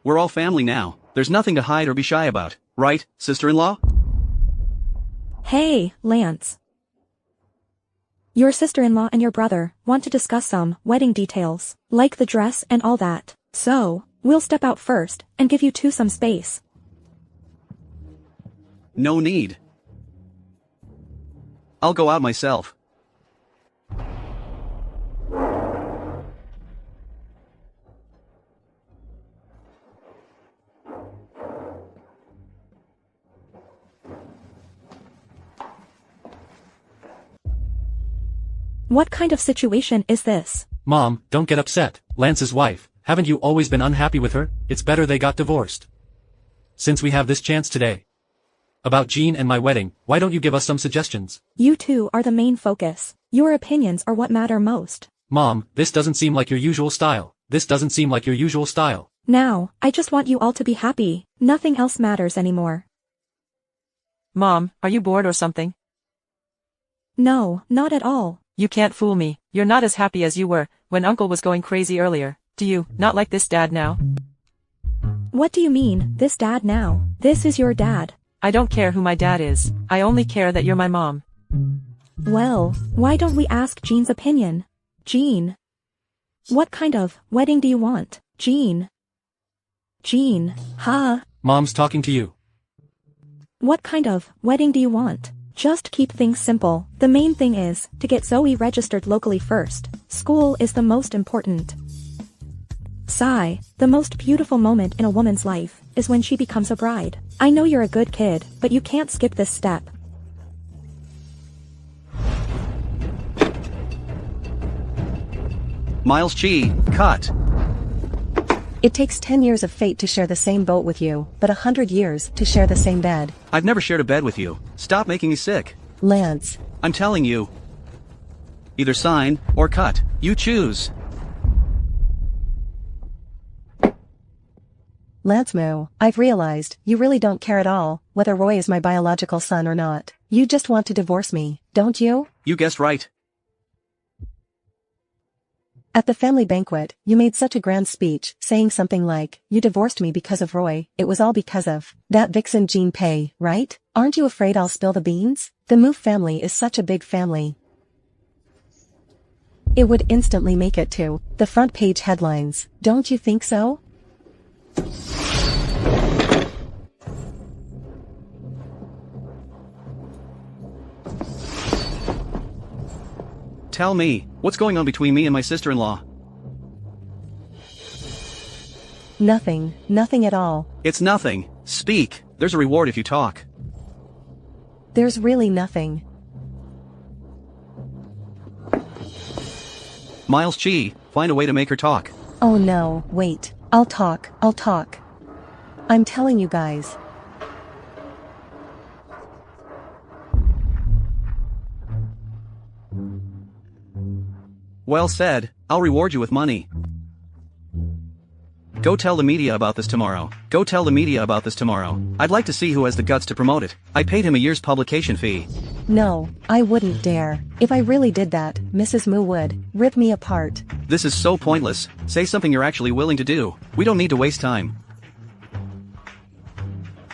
We're all family now. There's nothing to hide or be shy about. Right, sister-in-law? Hey, Lance. Your sister-in-law and your brother want to discuss some wedding details, like the dress and all that. So, we'll step out first and give you two some space. No need. I'll go out myself. What kind of situation is this? Mom, don't get upset. Lance's wife, haven't you always been unhappy with her? It's better they got divorced. Since we have this chance today. About Jean and my wedding, why don't you give us some suggestions? You two are the main focus. Your opinions are what matter most. Mom, this doesn't seem like your usual style. This doesn't seem like your usual style. Now, I just want you all to be happy. Nothing else matters anymore. Mom, are you bored or something? No, not at all. You can't fool me. You're not as happy as you were when Uncle was going crazy earlier. Do you not like this dad now? What do you mean, this dad now? This is your dad. I don't care who my dad is. I only care that you're my mom. Well, why don't we ask Jean's opinion? Jean. What kind of wedding do you want, Jean? Jean, huh? Mom's talking to you. What kind of wedding do you want? Just keep things simple. The main thing is to get Zoe registered locally first. School is the most important. Sigh, the most beautiful moment in a woman's life is when she becomes a bride. I know you're a good kid, but you can't skip this step. Miles Chi, cut. It takes 10 years of fate to share the same boat with you, but 100 years to share the same bed. I've never shared a bed with you. Stop making me sick. Lance. I'm telling you. Either sign, or cut. You choose. Lance Moo, I've realized you really don't care at all whether Roy is my biological son or not. You just want to divorce me, don't you? You guessed right. At the family banquet, you made such a grand speech, saying something like, you divorced me because of Roy. It was all because of that vixen Jean Pei, right? Aren't you afraid I'll spill the beans? The Moo family is such a big family. It would instantly make it to the front page headlines, don't you think so? Tell me, what's going on between me and my sister-in-law? Nothing, nothing at all. It's nothing. Speak. There's a reward if you talk. There's really nothing. Miles Chi, find a way to make her talk. Oh no, wait. I'll talk. I'm telling you guys. Well said, I'll reward you with money. Go tell the media about this tomorrow. I'd like to see who has the guts to promote it. I paid him a year's publication fee. No, I wouldn't dare. If I really did that, Mrs. Moo would rip me apart. This is so pointless. Say something you're actually willing to do. We don't need to waste time.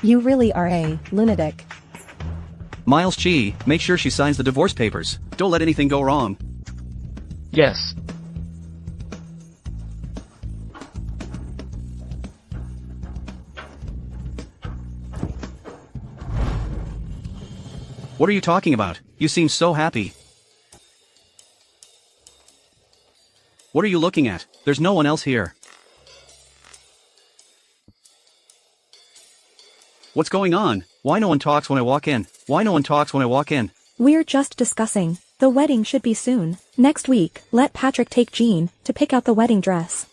You really are a lunatic. Miles Chi, make sure she signs the divorce papers. Don't let anything go wrong. Yes. What are you talking about? You seem so happy. What are you looking at? There's no one else here. What's going on? Why no one talks when I walk in? We're just discussing. The wedding should be soon. Next week, let Patrick take Jean to pick out the wedding dress.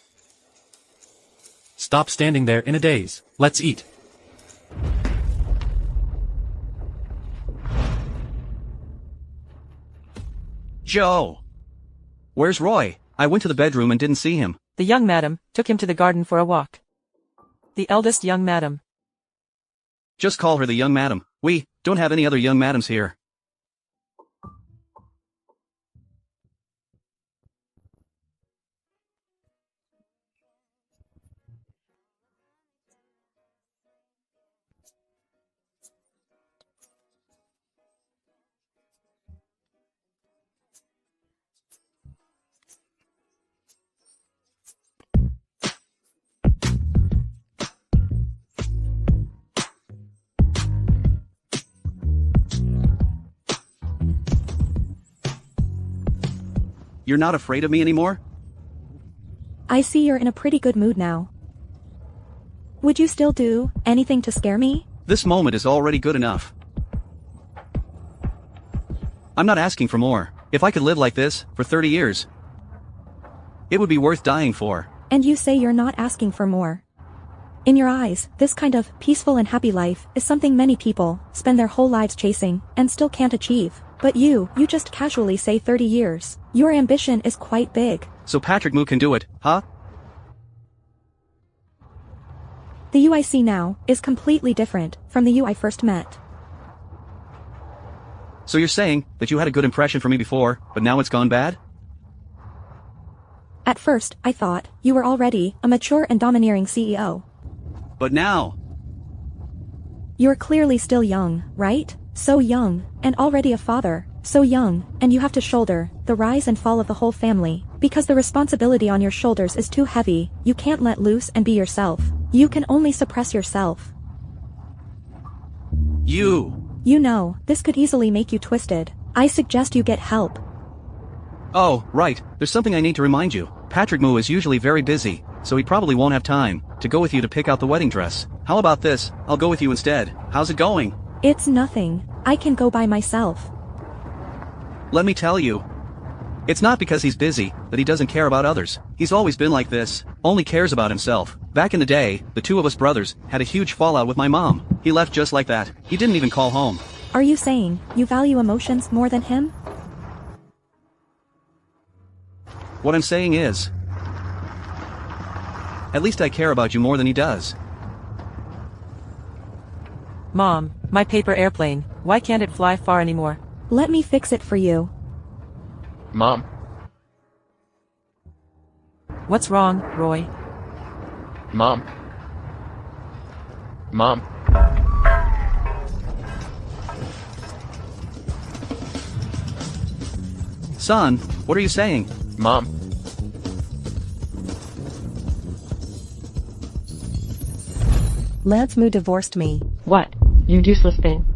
Stop standing there in a daze. Let's eat. Joe! Where's Roy? I went to the bedroom and didn't see him. The young madam took him to the garden for a walk. The eldest young madam. Just call her the young madam. We don't have any other young madams here. You're not afraid of me anymore? I see you're in a pretty good mood now. Would you still do anything to scare me? This moment is already good enough. I'm not asking for more. If I could live like this for 30 years, it would be worth dying for. And you say you're not asking for more. In your eyes, this kind of peaceful and happy life is something many people spend their whole lives chasing and still can't achieve. But you just casually say 30 years. Your ambition is quite big. So Patrick Moo can do it, huh? The you I see now is completely different from the you I first met. So you're saying that you had a good impression for me before, but now it's gone bad? At first, I thought you were already a mature and domineering CEO. But now... You're clearly still young, right? So young, and already a father. So young, and you have to shoulder the rise and fall of the whole family. Because the responsibility on your shoulders is too heavy, you can't let loose and be yourself. You can only suppress yourself. You know, this could easily make you twisted. I suggest you get help. Oh, right, there's something I need to remind you. Patrick Moo is usually very busy, so he probably won't have time to go with you to pick out the wedding dress. How about this? I'll go with you instead. How's it going? It's nothing. I can go by myself. Let me tell you. It's not because he's busy that he doesn't care about others. He's always been like this, only cares about himself. Back in the day, the two of us brothers had a huge fallout with my mom. He left just like that. He didn't even call home. Are you saying you value emotions more than him? What I'm saying is, at least I care about you more than he does. Mom, my paper airplane, why can't it fly far anymore? Let me fix it for you. Mom. What's wrong, Roy? Mom. Mom. Son, what are you saying? Mom. Lance Moo divorced me. What? You useless thing.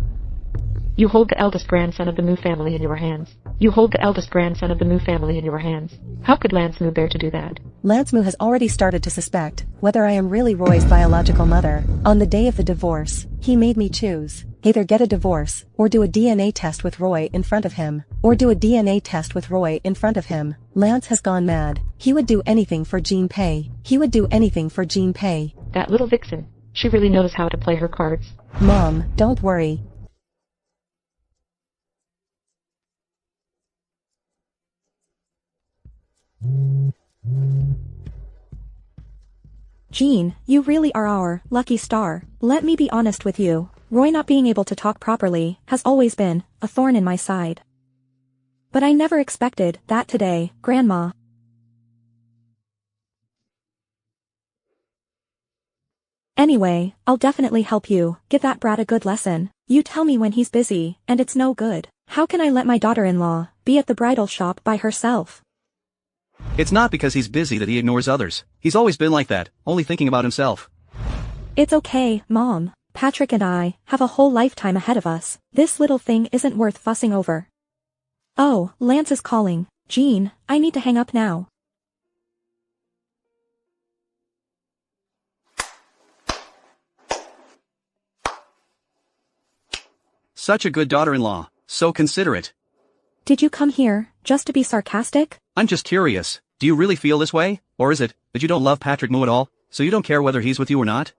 You hold the eldest grandson of the Moo family in your hands. You hold the eldest grandson of the Moo family in your hands. How could Lance Moo bear to do that? Lance Moo has already started to suspect whether I am really Roy's biological mother. On the day of the divorce, he made me choose. Either get a divorce, or do a DNA test with Roy in front of him. Lance has gone mad. He would do anything for Jean Pei. That little vixen. She really knows how to play her cards. Mom, don't worry. Jean, you really are our lucky star. Let me be honest with you. Roy not being able to talk properly has always been a thorn in my side. But I never expected that today, Grandma. Anyway, I'll definitely help you give that brat a good lesson. You tell me when he's busy, and it's no good. How can I let my daughter-in-law be at the bridal shop by herself? It's not because he's busy that he ignores others. He's always been like that, only thinking about himself. It's okay, Mom. Patrick and I have a whole lifetime ahead of us. This little thing isn't worth fussing over. Oh, Lance is calling. Jean, I need to hang up now. Such a good daughter-in-law, so considerate. Did you come here just to be sarcastic? I'm just curious, do you really feel this way? Or is it that you don't love Patrick Moo at all, so you don't care whether he's with you or not?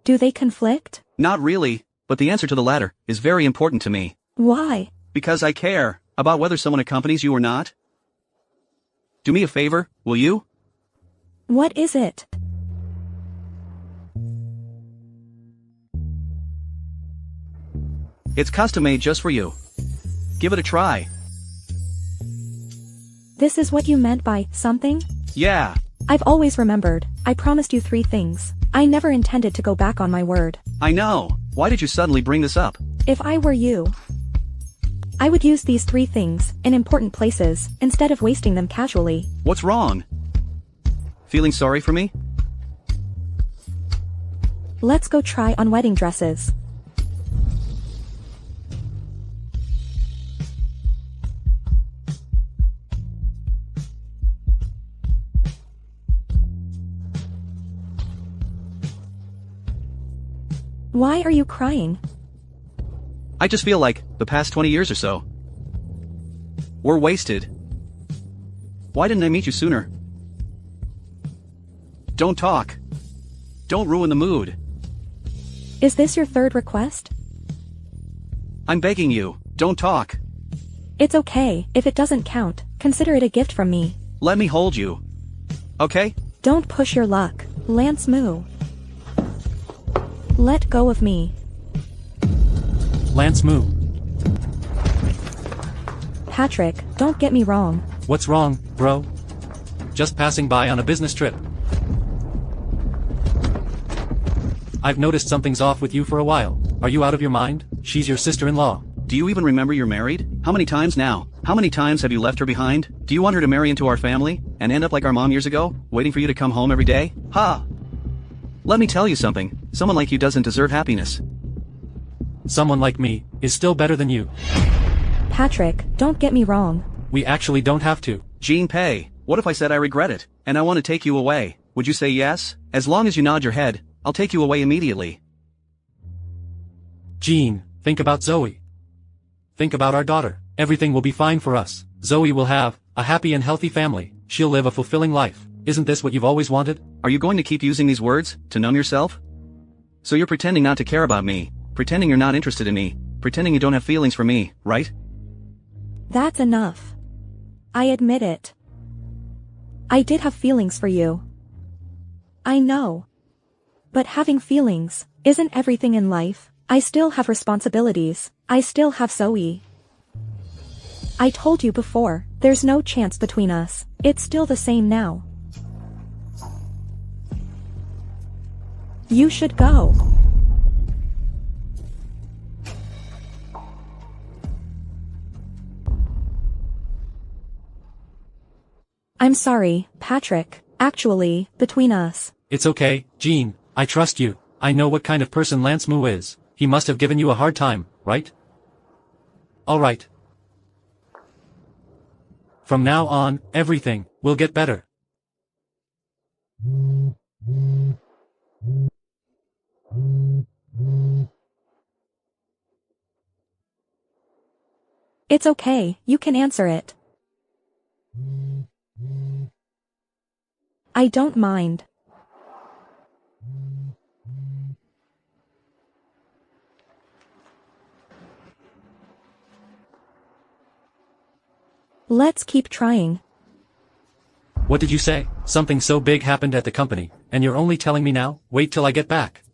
Do they conflict? Not really, but the answer to the latter is very important to me. Why? Because I care about whether someone accompanies you or not. Do me a favor, will you? What is it? It's custom-made just for you. Give it a try. This is what you meant by something? Yeah. I've always remembered. I promised you 3 things. I never intended to go back on my word. I know. Why did you suddenly bring this up? If I were you, I would use these 3 things in important places instead of wasting them casually. What's wrong? Feeling sorry for me? Let's go try on wedding dresses. Why are you crying? I just feel like the past 20 years or so were wasted. Why didn't I meet you sooner? Don't talk. Don't ruin the mood. Is this your 3rd request? I'm begging you, don't talk. It's okay, if it doesn't count, consider it a gift from me. Let me hold you. Okay? Don't push your luck, Lance Moo. Let go of me. Lance Moo. Patrick, don't get me wrong. What's wrong, bro? Just passing by on a business trip. I've noticed something's off with you for a while. Are you out of your mind? She's your sister-in-law. Do you even remember you're married? How many times now? How many times have you left her behind? Do you want her to marry into our family, and end up like our mom years ago, waiting for you to come home every day? Ha! Let me tell you something, someone like you doesn't deserve happiness. Someone like me is still better than you. Patrick, don't get me wrong. We actually don't have to. Jean Pei, what if I said I regret it, and I want to take you away? Would you say yes? As long as you nod your head, I'll take you away immediately. Jean, think about Zoe. Think about our daughter. Everything will be fine for us. Zoe will have a happy and healthy family. She'll live a fulfilling life. Isn't this what you've always wanted? Are you going to keep using these words to numb yourself? So you're pretending not to care about me, pretending you're not interested in me, pretending you don't have feelings for me, right? That's enough. I admit it. I did have feelings for you. I know. But having feelings isn't everything in life. I still have responsibilities. I still have Zoe. I told you before, there's no chance between us. It's still the same now. You should go. I'm sorry, Patrick. Actually, between us. It's okay, Jean. I trust you. I know what kind of person Lance Moo is. He must have given you a hard time, right? All right. From now on, everything will get better. It's okay, you can answer it. I don't mind. Let's keep trying. What did you say? Something so big happened at the company, and you're only telling me now? Wait till I get back.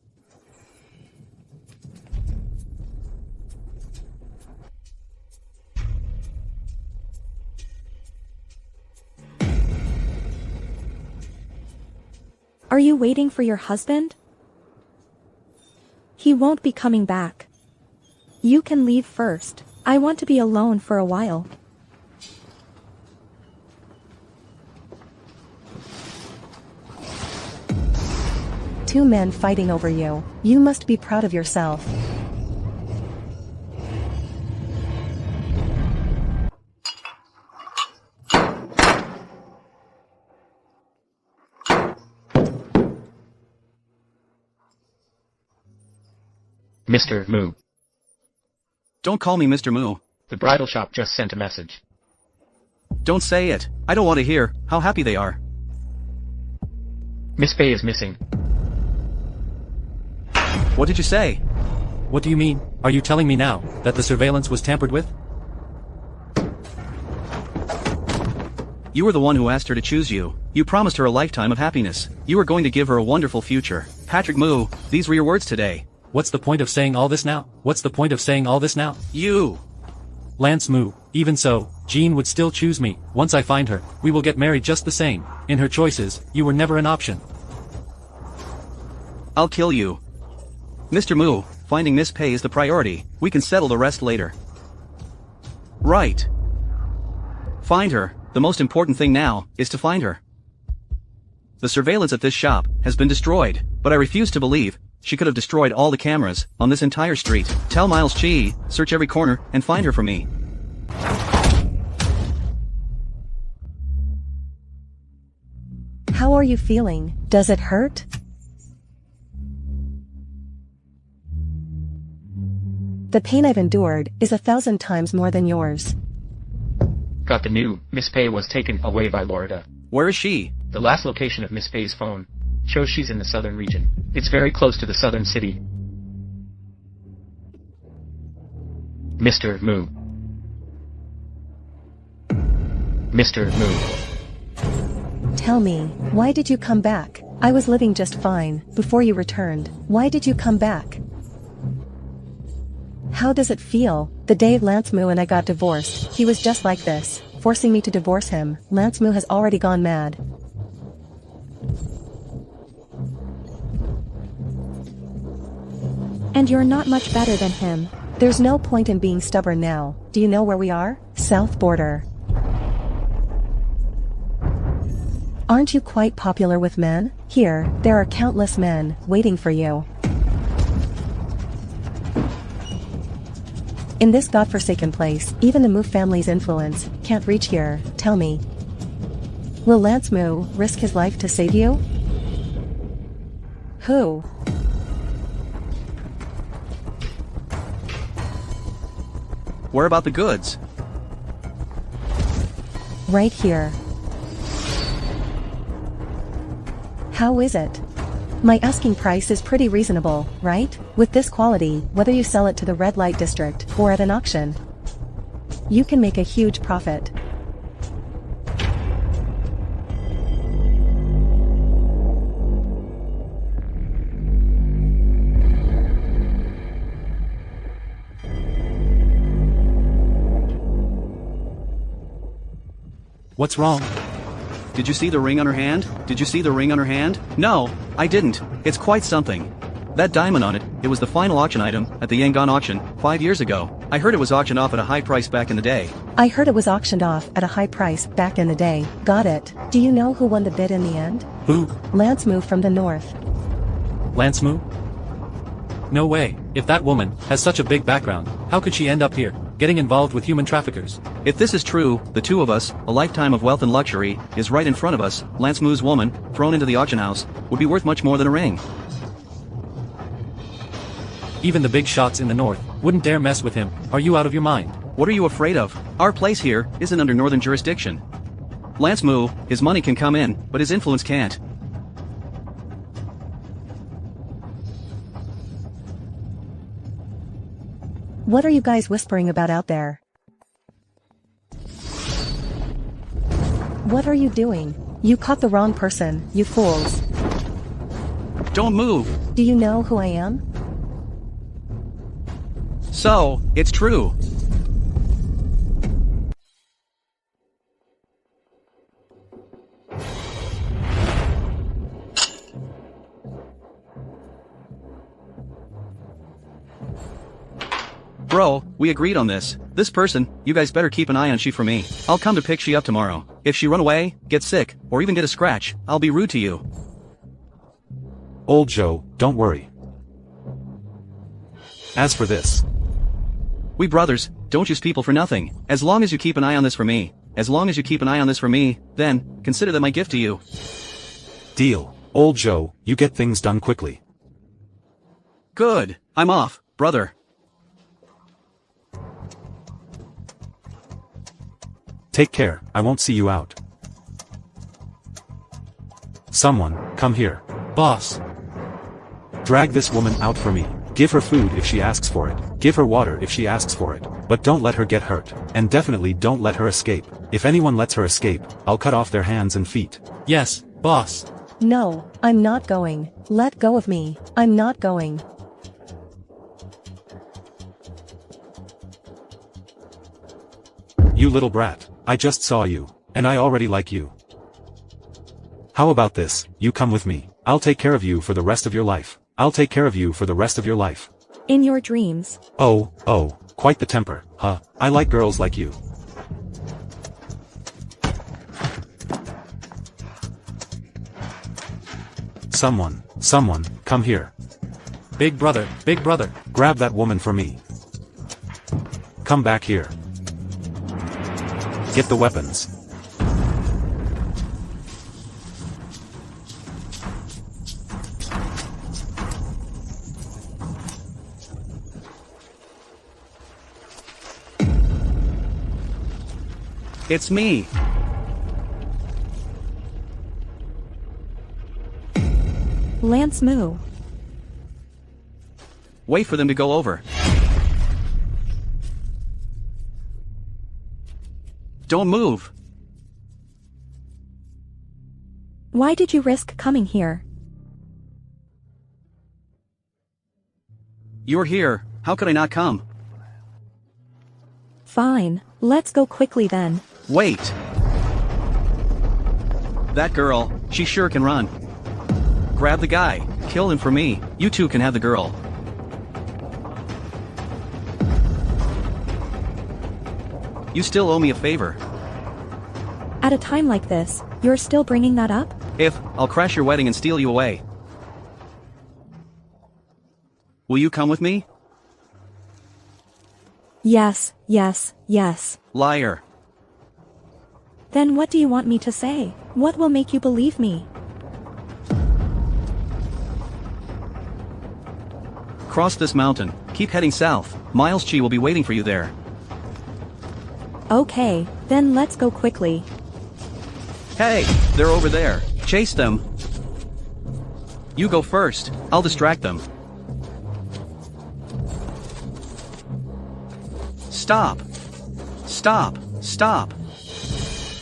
Are you waiting for your husband? He won't be coming back. You can leave first. I want to be alone for a while. Two men fighting over you. You must be proud of yourself. Mr. Moo. Don't call me Mr. Moo. The bridal shop just sent a message. Don't say it. I don't want to hear how happy they are. Miss Pei is missing. What did you say? What do you mean? Are you telling me now that the surveillance was tampered with? You were the one who asked her to choose you. You promised her a lifetime of happiness. You were going to give her a wonderful future. Patrick Moo, these were your words today. What's the point of saying all this now? What's the point of saying all this now? You! Lance Moo, even so, Jean would still choose me. Once I find her, we will get married just the same. In her choices, you were never an option. I'll kill you. Mr. Moo, finding Miss Pei is the priority. We can settle the rest later. Right. Find her. The most important thing now is to find her. The surveillance at this shop has been destroyed, but I refuse to believe she could have destroyed all the cameras on this entire street. Tell Miles Chi, search every corner and find her for me. How are you feeling? Does it hurt? The pain I've endured is 1,000 times more than yours. Got the new. Miss Pei was taken away by Lorida. Where is she? The last location of Miss Pei's phone shows she's in the southern region. It's very close to the southern city. Mr. Moo. Mr. Moo. Tell me, why did you come back? I was living just fine before you returned. Why did you come back? How does it feel? The day Lance Moo and I got divorced, He was just like this, forcing me to divorce him. Lance Moo has already gone mad. And you're not much better than him. There's no point in being stubborn now. Do you know where we are? South border. Aren't you quite popular with men? Here, there are countless men waiting for you. In this godforsaken place, even the Moo family's influence can't reach here. Tell me, will Lance Moo risk his life to save you? Who? Where about the goods? Right here. How is it? My asking price is pretty reasonable, right? With this quality, whether you sell it to the red light district or at an auction, you can make a huge profit. What's wrong? Did you see the ring on her hand? Did you see the ring on her hand? No, I didn't. It's quite something. That diamond on it, it was the final auction item at the Yangon auction 5 years ago. I heard it was auctioned off at a high price back in the day. I heard it was auctioned off at a high price back in the day. Got it. Do you know who won the bid in the end? Who? Lance Moo from the north. Lance Moo? No way. If that woman has such a big background, how could she end up here, getting involved with human traffickers? If this is true, the two of us, a lifetime of wealth and luxury, is right in front of us. Lance Moo's woman, thrown into the auction house, would be worth much more than a ring. Even the big shots in the north wouldn't dare mess with him. Are you out of your mind? What are you afraid of? Our place here isn't under northern jurisdiction. Lance Moo, his money can come in, but his influence can't. What are you guys whispering about out there? What are you doing? You caught the wrong person, you fools. Don't move! Do you know who I am? So, it's true. Bro, we agreed on this. This person, you guys better keep an eye on she for me. I'll come to pick she up tomorrow. If she run away, get sick, or even get a scratch, I'll be rude to you. Old Joe, don't worry. As for this, We brothers, don't use people for nothing. As long as you keep an eye on this for me. As long as you keep an eye on this for me, then, consider that my gift to you. deal. Old Joe, you get things done quickly. Good. I'm off, brother. Take care, I won't see you out. Someone, come here. Boss. Drag this woman out for me. Give her food if she asks for it. Give her water if she asks for it. But don't let her get hurt. And definitely don't let her escape. If anyone lets her escape, I'll cut off their hands and feet. Yes, boss. No, I'm not going. Let go of me. I'm not going. You little brat, I just saw you, and I already like you. How about this, you come with me. I'll take care of you for the rest of your life. I'll take care of you for the rest of your life. In your dreams. Oh, quite the temper, huh? I like girls like you. Someone, come here. Big brother, Grab that woman for me. Come back here. Get the weapons. It's me. Lance Moo. Wait for them to go over. Don't move. Why did you risk coming here? You're here, how could I not come? Fine, let's go quickly then. Wait! That girl, she sure can run. Grab the guy, kill him for me, you two can have the girl. You still owe me a favor. At a time like this, you're still bringing that up? If, I'll crash your wedding and steal you away. Will you come with me? Yes, yes, yes. Liar. Then what do you want me to say? What will make you believe me? Cross this mountain, keep heading south, Miles Chi will be waiting for you there. Okay, then let's go quickly. Hey, they're over there, chase them. You go first, I'll distract them. Stop! Stop! Stop!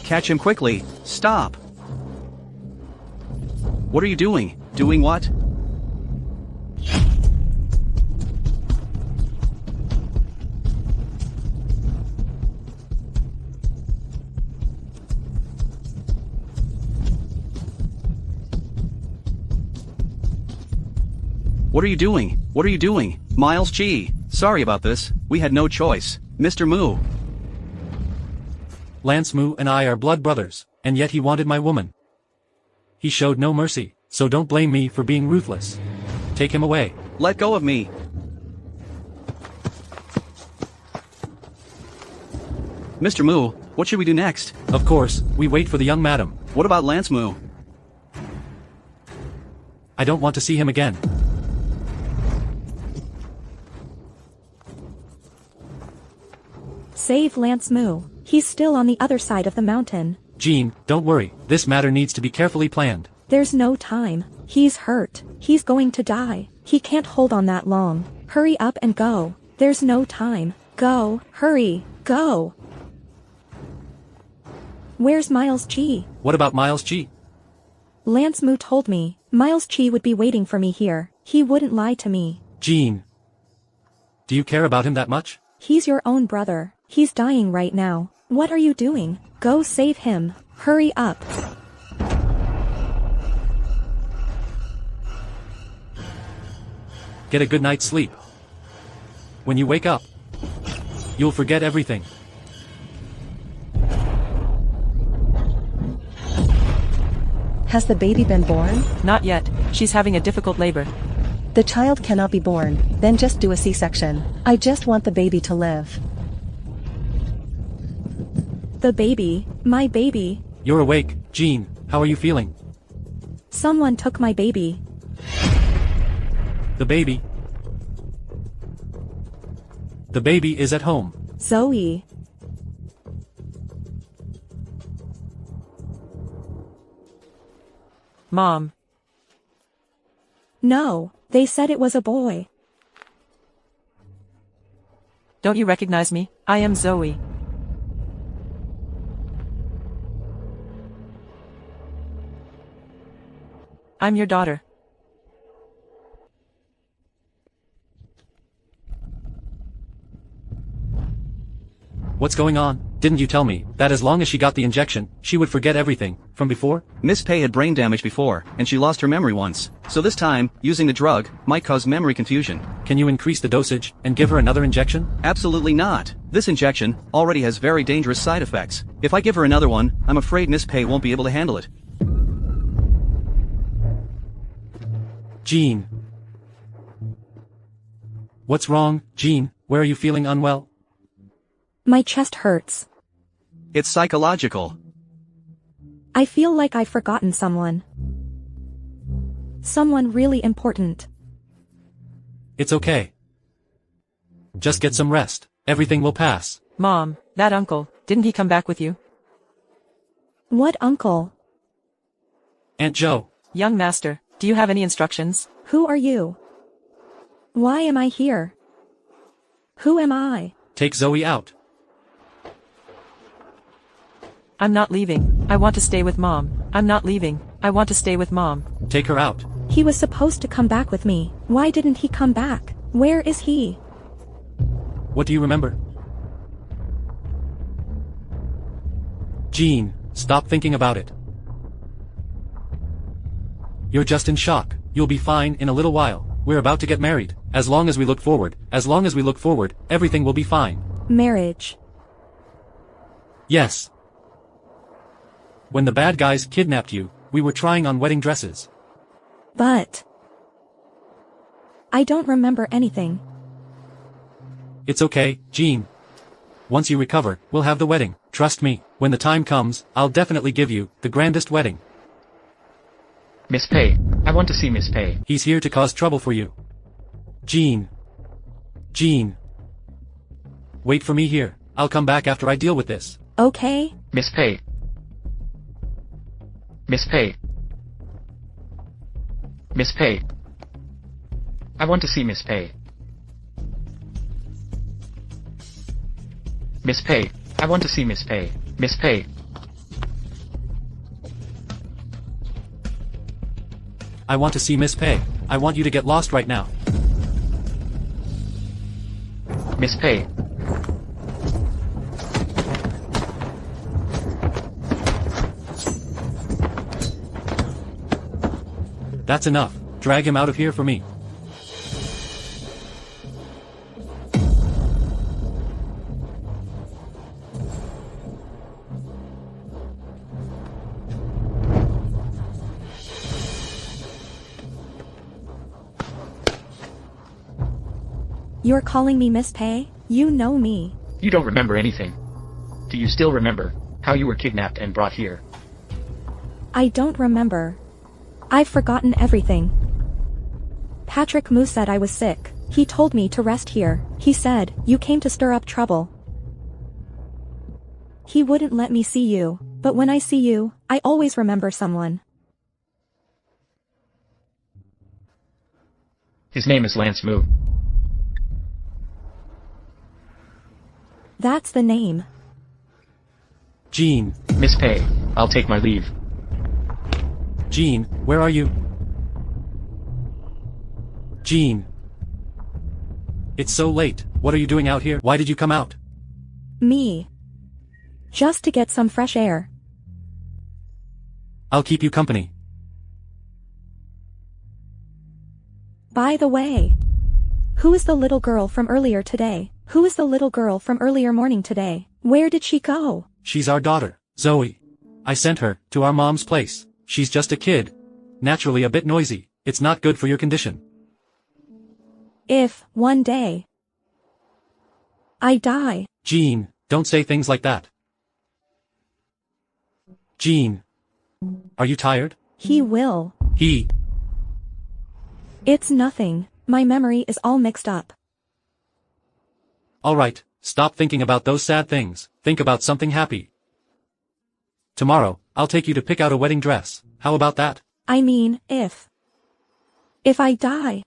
Catch him quickly, stop! What are you doing? Doing what? What are you doing? What are you doing? Miles Chi, sorry about this, we had no choice. Mr. Moo. Lance Moo and I are blood brothers, and yet he wanted my woman. He showed no mercy, so don't blame me for being ruthless. Take him away. Let go of me. Mr. Moo, what should we do next? Of course, we wait for the young madam. What about Lance Moo? I don't want to see him again. Save Lance Moo. He's still on the other side of the mountain. Jean, don't worry, this matter needs to be carefully planned. There's no time. He's hurt. He's going to die. He can't hold on that long. Hurry up and go. There's no time. Go, hurry, go. Where's Miles Chi? What about Miles Chi? Lance Moo told me Miles Chi would be waiting for me here. He wouldn't lie to me. Jean. Do you care about him that much? He's your own brother. He's dying right now. What are you doing? Go save him. Hurry up. Get a good night's sleep. When you wake up, you'll forget everything. Has the baby been born? Not yet, she's having a difficult labor. The child cannot be born, then just do a C-section. I just want the baby to live. The baby, my baby. You're awake, Jean, how are you feeling? Someone took my baby. The baby. The baby is at home. Zoe. Mom. No, they said it was a boy. Don't you recognize me? I am Zoe. I'm your daughter. What's going on? Didn't you tell me that as long as she got the injection, she would forget everything from before? Miss Pei had brain damage before, and she lost her memory once. So this time, using the drug might cause memory confusion. Can you increase the dosage and give her another injection? Absolutely not. This injection already has very dangerous side effects. If I give her another one, I'm afraid Miss Pei won't be able to handle it. Jean. What's wrong, Jean? Where are you feeling unwell? My chest hurts. It's psychological. I feel like I've forgotten someone. Someone really important. It's okay. Just get some rest. Everything will pass. Mom, that uncle, didn't he come back with you? What uncle? Aunt Joe. Young master, do you have any instructions? Who are you? Why am I here? Who am I? Take Zoe out. I'm not leaving. I want to stay with Mom. I'm not leaving. I want to stay with Mom. Take her out. He was supposed to come back with me. Why didn't he come back? Where is he? What do you remember? Jean, stop thinking about it. You're just in shock. You'll be fine in a little while. We're about to get married. As long as we look forward, everything will be fine. Marriage. Yes. When the bad guys kidnapped you, we were trying on wedding dresses. But I don't remember anything. It's okay, Jean. Once you recover, we'll have the wedding. Trust me, when the time comes, I'll definitely give you the grandest wedding. Miss Pei, I want to see Miss Pei. He's here to cause trouble for you. Jean. Jean. Wait for me here. I'll come back after I deal with this. Okay? Miss Pei. Miss Pei. Miss Pei. I want to see Miss Pei. Miss Pei. I want to see Miss Pei. Miss Pei. I want to see Miss Pei. I want you to get lost right now. Miss Pei. That's enough. Drag him out of here for me. You're calling me Miss Pei? You know me. You don't remember anything. Do you still remember how you were kidnapped and brought here? I don't remember. I've forgotten everything. Patrick Moo said I was sick. He told me to rest here. He said, you came to stir up trouble. He wouldn't let me see you, but when I see you, I always remember someone. His name is Lance Moo. That's the name. Jean. Miss Pei, I'll take my leave. Jean, where are you? Jean. It's so late. What are you doing out here? Why did you come out? Me. Just to get some fresh air. I'll keep you company. By the way, who is the little girl from earlier today? Who is the little girl from earlier morning today? Where did she go? She's our daughter, Zoe. I sent her to our mom's place. She's just a kid. Naturally a bit noisy. It's not good for your condition. If, one day, I die. Jean, don't say things like that. Jean. Are you tired? He will. He. It's nothing. My memory is all mixed up. Alright, stop thinking about those sad things. Think about something happy. Tomorrow, I'll take you to pick out a wedding dress. How about that? I mean, if I die,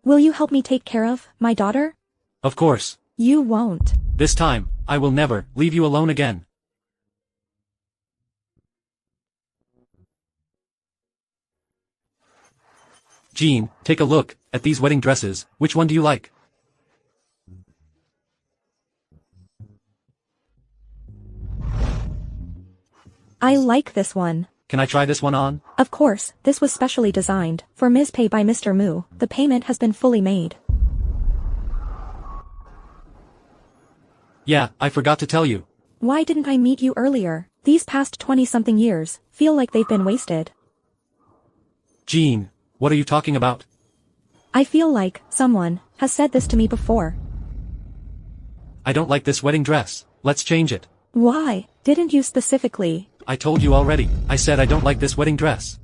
will you help me take care of my daughter? Of course. You won't. This time, I will never leave you alone again. Jean, take a look at these wedding dresses. Which one do you like? I like this one. Can I try this one on? Of course, this was specially designed for Ms. Pei by Mr. Moo. The payment has been fully made. Yeah, I forgot to tell you. Why didn't I meet you earlier? These past 20-something years feel like they've been wasted. Jean, what are you talking about? I feel like someone has said this to me before. I don't like this wedding dress. Let's change it. Why? Didn't you specifically? I told you already. I said I don't like this wedding dress.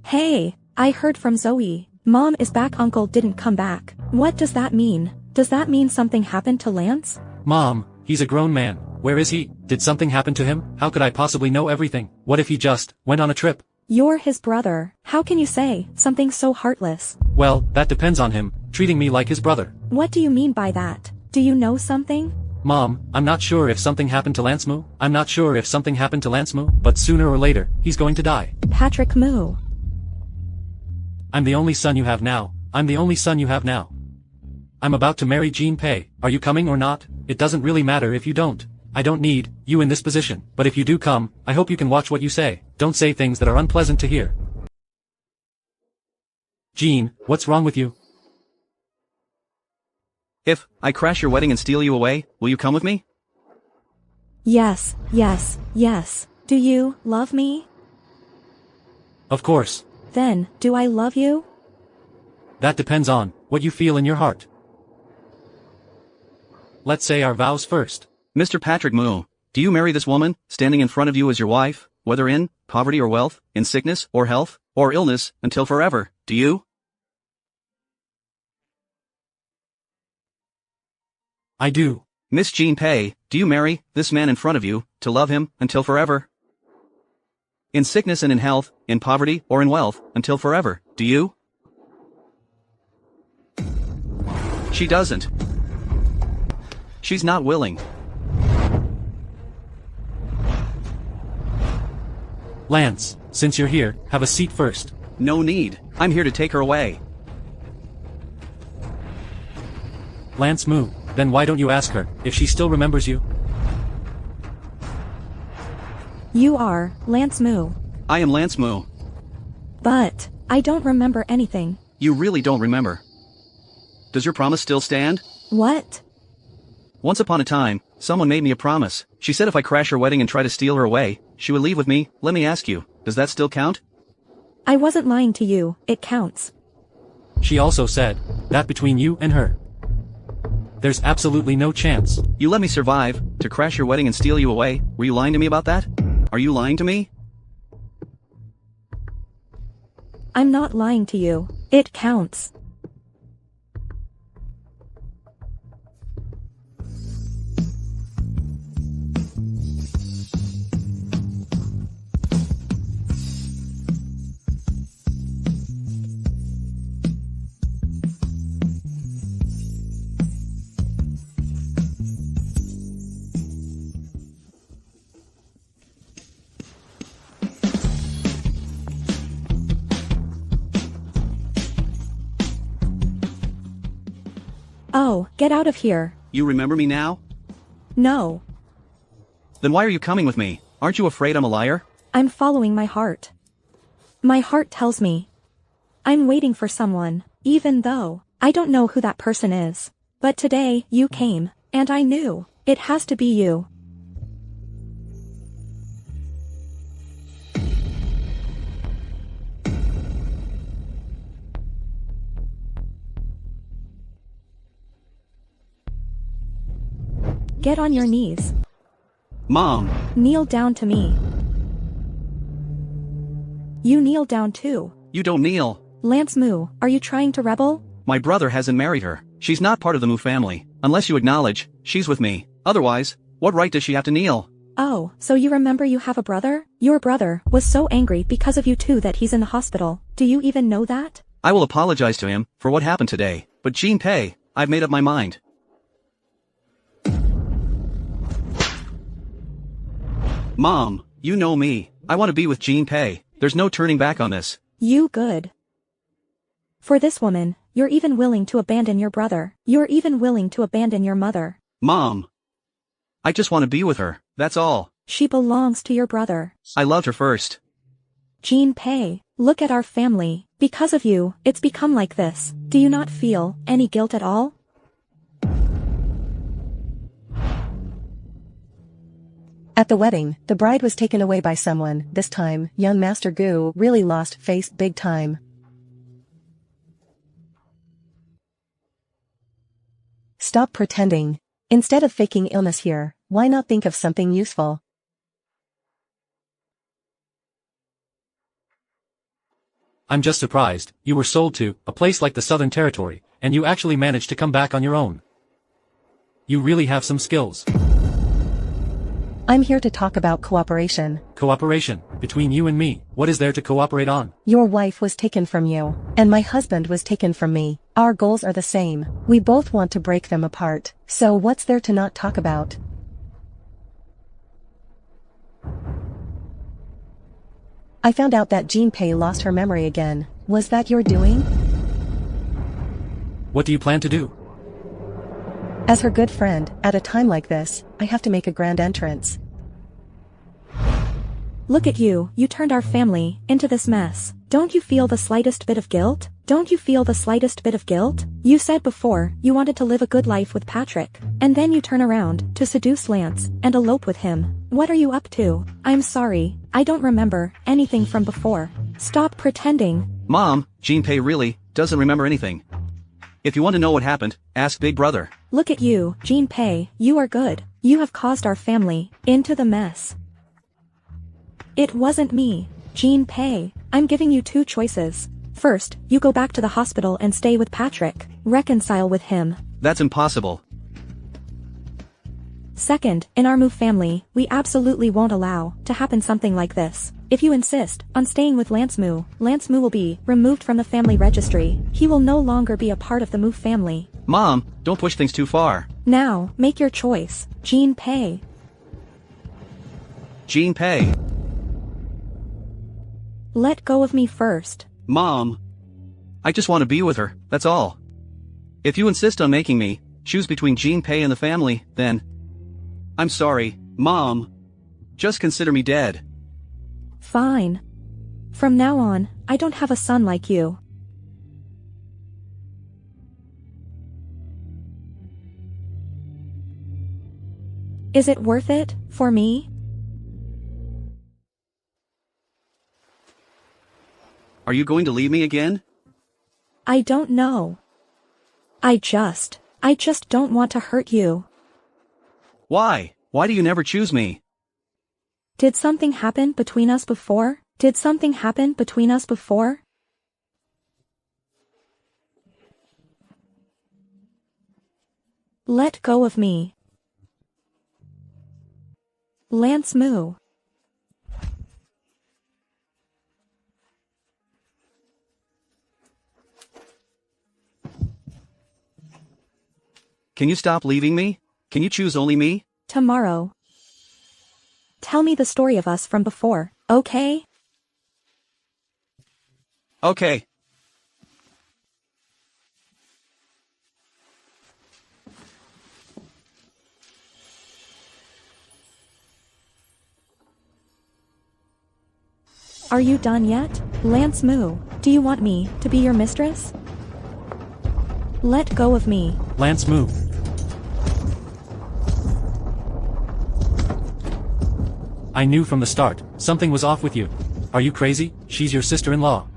Hey, I heard from Zoe. Mom is back. Uncle didn't come back. What does that mean? Does that mean something happened to Lance? Mom, he's a grown man. Where is he? Did something happen to him? How could I possibly know everything? What if he just went on a trip? You're his brother. How can you say something so heartless? Well, that depends on him, treating me like his brother. What do you mean by that? Do you know something? Mom, I'm not sure if something happened to Lance Moo. I'm not sure if something happened to Lance Moo, but sooner or later, he's going to die. Patrick Moo. I'm the only son you have now. I'm the only son you have now. I'm about to marry Jinpei. Are you coming or not? It doesn't really matter if you don't. I don't need you in this position, but if you do come, I hope you can watch what you say. Don't say things that are unpleasant to hear. Jean, what's wrong with you? If I crash your wedding and steal you away, will you come with me? Yes, yes, yes. Do you love me? Of course. Then, do I love you? That depends on what you feel in your heart. Let's say our vows first. Mr. Patrick Moo, do you marry this woman, standing in front of you as your wife, whether in poverty or wealth, in sickness or health, or illness, until forever, do you? I do. Miss Jinpei, do you marry this man in front of you, to love him, until forever? In sickness and in health, in poverty or in wealth, until forever, do you? She doesn't. She's not willing. Lance, since you're here, have a seat first. No need. I'm here to take her away. Lance Moo, then why don't you ask her if she still remembers you? You are Lance Moo. I am Lance Moo. But I don't remember anything. You really don't remember. Does your promise still stand? What? Once upon a time, someone made me a promise. She said if I crash her wedding and try to steal her away, she would leave with me. Let me ask you, does that still count? I wasn't lying to you, it counts. She also said that between you and her, there's absolutely no chance. You let me survive, to crash your wedding and steal you away. Were you lying to me about that? Are you lying to me? I'm not lying to you. It counts. Oh, get out of here. You remember me now? No. Then why are you coming with me? Aren't you afraid I'm a liar? I'm following my heart. My heart tells me. I'm waiting for someone, even though I don't know who that person is. But today, you came, and I knew. It has to be you. Get on your knees. Mom. Kneel down to me. You kneel down too. You don't kneel. Lance Moo, are you trying to rebel? My brother hasn't married her. She's not part of the Moo family. Unless you acknowledge, she's with me. Otherwise, what right does she have to kneel? Oh, so you remember you have a brother? Your brother was so angry because of you two that he's in the hospital. Do you even know that? I will apologize to him for what happened today. But Jinpei, I've made up my mind. Mom, you know me. I want to be with Jinpei. There's no turning back on this. You good. For this woman, you're even willing to abandon your brother. You're even willing to abandon your mother. Mom. I just want to be with her, that's all. She belongs to your brother. I loved her first. Jinpei, look at our family. Because of you, it's become like this. Do you not feel any guilt at all? At the wedding, the bride was taken away by someone. This time, young Master Gu really lost face big time. Stop pretending. Instead of faking illness here, why not think of something useful? I'm just surprised you were sold to a place like the Southern Territory, and you actually managed to come back on your own. You really have some skills. I'm here to talk about cooperation. Cooperation, between you and me, what is there to cooperate on? Your wife was taken from you, and my husband was taken from me. Our goals are the same. We both want to break them apart. So what's there to not talk about? I found out that Jinpei lost her memory again. Was that your doing? what do you plan to do? As her good friend, at a time like this, I have to make a grand entrance. Look at you, you turned our family into this mess. Don't you feel the slightest bit of guilt? Don't you feel the slightest bit of guilt? You said before you wanted to live a good life with Patrick, and then you turn around to seduce Lance and elope with him. What are you up to? I'm sorry, I don't remember anything from before. Stop pretending. Mom, Jinpei really doesn't remember anything. If you want to know what happened, ask Big Brother. Look at you, Jinpei, you are good. You have caused our family into the mess. It wasn't me, Jinpei. I'm giving you two choices. First, you go back to the hospital and stay with Patrick. Reconcile with him. That's impossible. Second, in our Moo family, we absolutely won't allow to happen something like this. If you insist on staying with Lance Moo will be removed from the family registry. He will no longer be a part of the Moo family. Mom, don't push things too far. Now, make your choice, Jinpei. Jinpei. Let go of me first. Mom. I just want to be with her, that's all. If you insist on making me choose between Jinpei and the family, then... I'm sorry, Mom. Just consider me dead. Fine. From now on, I don't have a son like you. Is it worth it, for me? Are you going to leave me again? I don't know. I just don't want to hurt you. Why? Why do you never choose me? Did something happen between us before? Did something happen between us before? Let go of me. Lance Moo. Can you stop leaving me? Can you choose only me? Tomorrow. Tell me the story of us from before, okay? Okay. Are you done yet, Lance Moo? Do you want me to be your mistress? Let go of me. Lance Moo. I knew from the start, something was off with you. Are you crazy? She's your sister-in-law.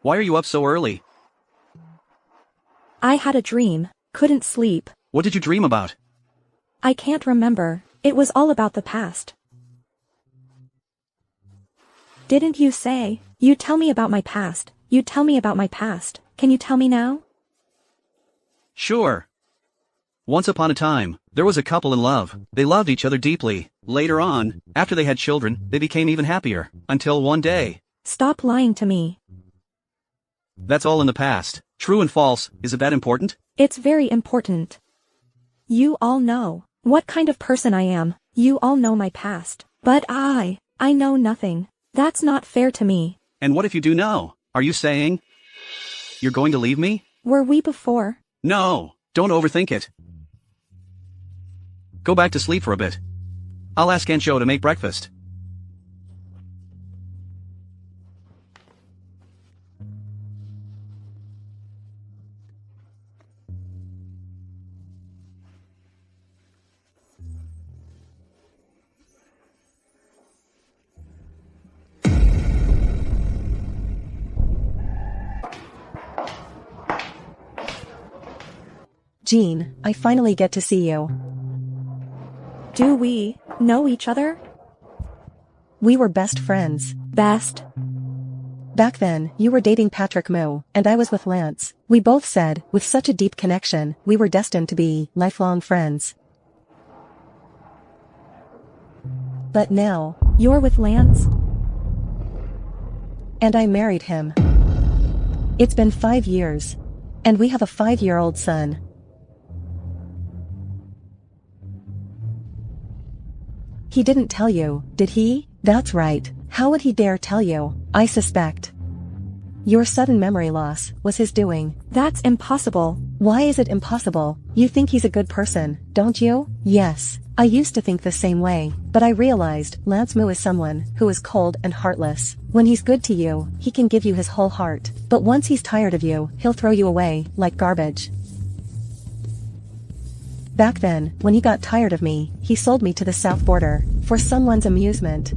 Why are you up so early? I had a dream, couldn't sleep. What did you dream about? I can't remember, it was all about the past. Didn't you say, you tell me about my past, you tell me about my past, can you tell me now? Sure. Once upon a time, there was a couple in love. They loved each other deeply. Later on, after they had children, they became even happier. Until one day. Stop lying to me. That's all in the past. True and false, isn't that important? It's very important. You all know what kind of person I am. You all know my past. But I know nothing. That's not fair to me. And what if you do know? Are you saying you're going to leave me? Were we before? No, don't overthink it. Go back to sleep for a bit. I'll ask Aunt Jo to make breakfast. Jean, I finally get to see you. Do we know each other? We were best friends. Best? Back then, you were dating Patrick Moo, and I was with Lance. We both said, with such a deep connection, we were destined to be lifelong friends. But now, You're with Lance? and I married him. It's been 5 years. And we have a 5-year-old son. He didn't tell you, did he? That's right. How would he dare tell you? I suspect your sudden memory loss was his doing. That's impossible. Why is it impossible? You think he's a good person, don't you? Yes. I used to think the same way, but I realized Lance Moo is someone who is cold and heartless. When he's good to you, he can give you his whole heart, but once he's tired of you, he'll throw you away like garbage. Back then, when he got tired of me, he sold me to the south border for someone's amusement.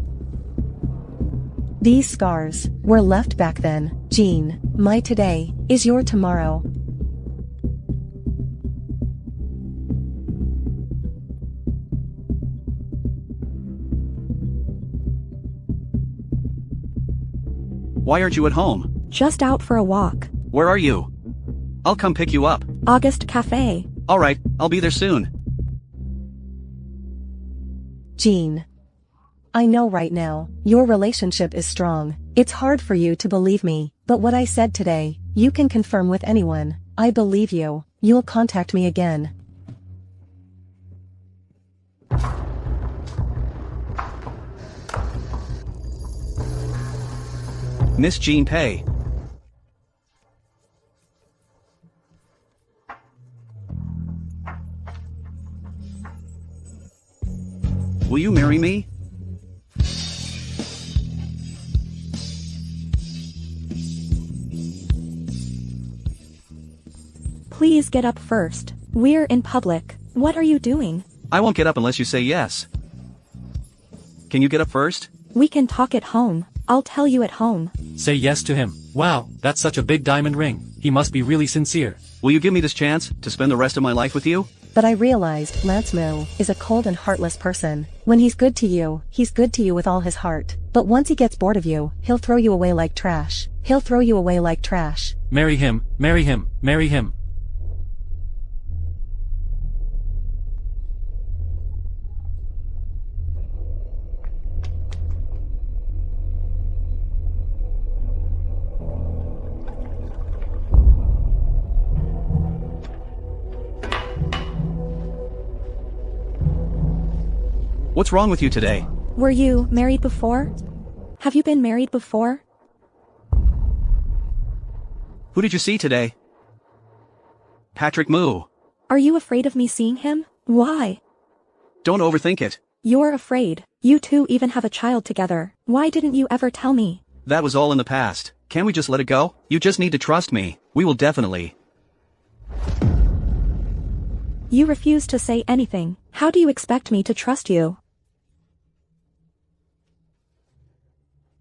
These scars were left back then. Jean, my today is your tomorrow. Why aren't you at home? Just out for a walk. Where are you? I'll come pick you up. August Cafe. Alright, I'll be there soon. Jean. I know right now, your relationship is strong. It's hard for you to believe me, but what I said today, you can confirm with anyone. I believe you. You'll contact me again. Miss Jean Pei. Will you marry me? Please get up first. We're in public. What are you doing? I won't get up unless you say yes. Can you get up first? We can talk at home. I'll tell you at home. Say yes to him. Wow, that's such a big diamond ring. He must be really sincere. Will you give me this chance to spend the rest of my life with you? But I realized Lance Moo is a cold and heartless person. When he's good to you with all his heart. But once he gets bored of you, he'll throw you away like trash. He'll throw you away like trash. Marry him, marry him, marry him. What's wrong with you today? Were you married before? Have you been married before? Who did you see today? Patrick Moo. Are you afraid of me seeing him? Why? Don't overthink it. You're afraid. You two even have a child together. Why didn't you ever tell me? That was all in the past. Can't we just let it go? You just need to trust me. We will definitely. You refuse to say anything. How do you expect me to trust you?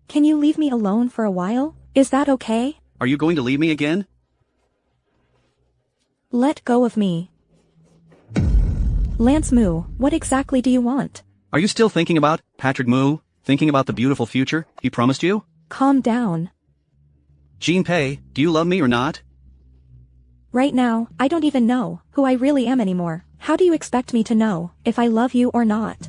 Can you leave me alone for a while? Is that okay? Are you going to leave me again? Let go of me. Lance Moo, what exactly do you want? Are you still thinking about Patrick Moo? Thinking about the beautiful future he promised you? Calm down. Jean Pei, do you love me or not? Right now, I don't even know who I really am anymore. How do you expect me to know if I love you or not?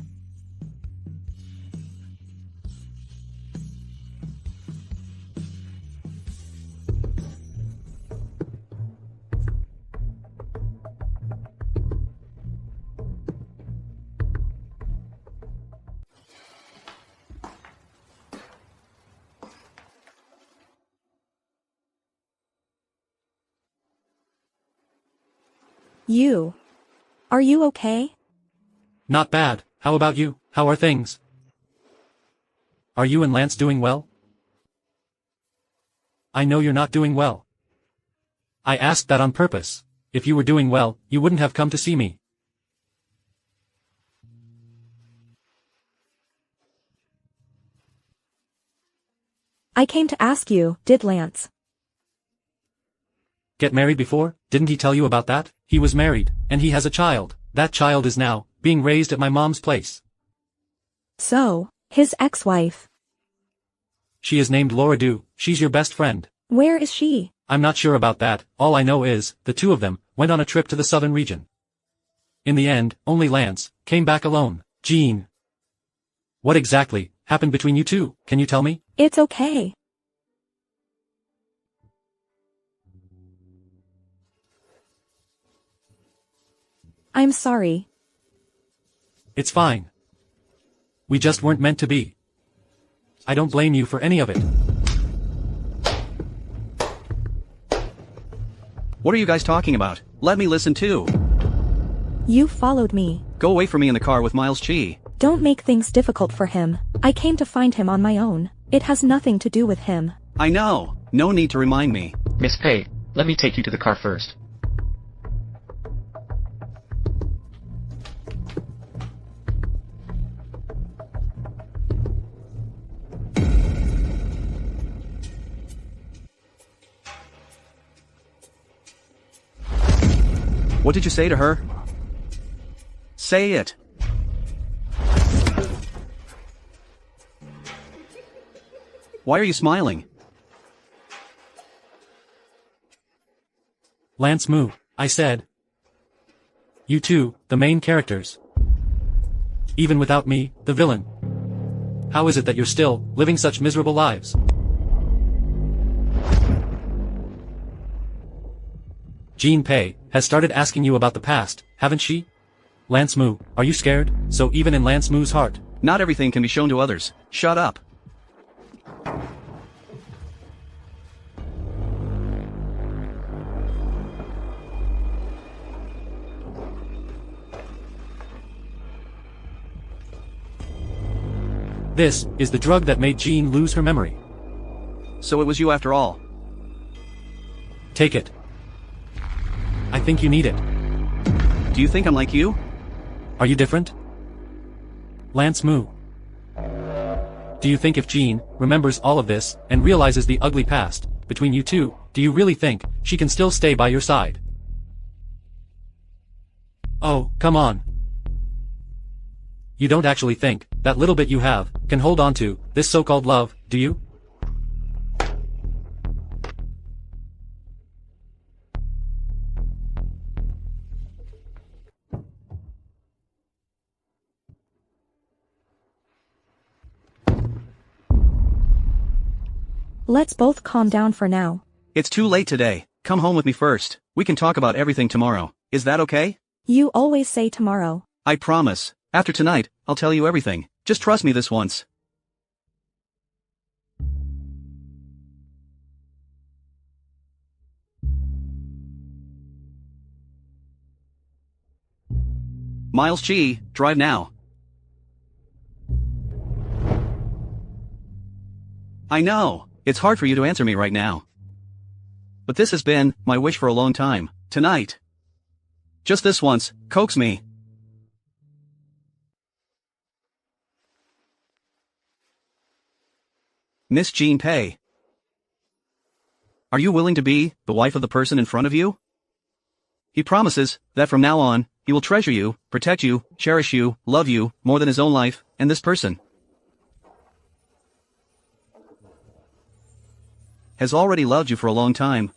You. Are you okay? Not bad. How about you? How are things? Are you and Lance doing well? I know you're not doing well. I asked that on purpose. If you were doing well, you wouldn't have come to see me. I came to ask you, did Lance get married before? Didn't he tell you about that? He was married, and he has a child. That child is now being raised at my mom's place. So, his ex-wife. She is named Laura Du, she's your best friend. Where is she? I'm not sure about that, all I know is, the two of them, went on a trip to the southern region. In the end, only Lance, came back alone. Jean. What exactly happened between you two, can you tell me? It's okay. I'm sorry. It's fine. We just weren't meant to be. I don't blame you for any of it. What are you guys talking about? Let me listen too. You followed me. Go away from me in the car with Miles Chi. Don't make things difficult for him. I came to find him on my own. It has nothing to do with him. I know. No need to remind me. Miss Pei, let me take you to the car first. What did you say to her? Say it. Why are you smiling? Lance Moo, I said. You two, the main characters. Even without me, the villain. How is it that you're still living such miserable lives? Jean Pei has started asking you about the past, haven't she? Lance Moo, are you scared? So even in Lance Moo's heart. Not everything can be shown to others. Shut up. This is the drug that made Jean lose her memory. So it was you after all. Take it. I think you need it. Do you think I'm like you? Are you different? Lance Moo. Do you think if Jean remembers all of this and realizes the ugly past between you two, do you really think she can still stay by your side? Oh, come on. You don't actually think that little bit you have can hold on to this so-called love, do you? Let's both calm down for now. It's too late today. Come home with me first. We can talk about everything tomorrow. Is that okay? You always say tomorrow. I promise. After tonight, I'll tell you everything. Just trust me this once. Miles Chi, drive now. I know. It's hard for you to answer me right now. But this has been my wish for a long time. Tonight. Just this once, coax me. Miss Jean Pei. Are you willing to be the wife of the person in front of you? He promises that from now on, he will treasure you, protect you, cherish you, love you, more than his own life, and this person has already loved you for a long time.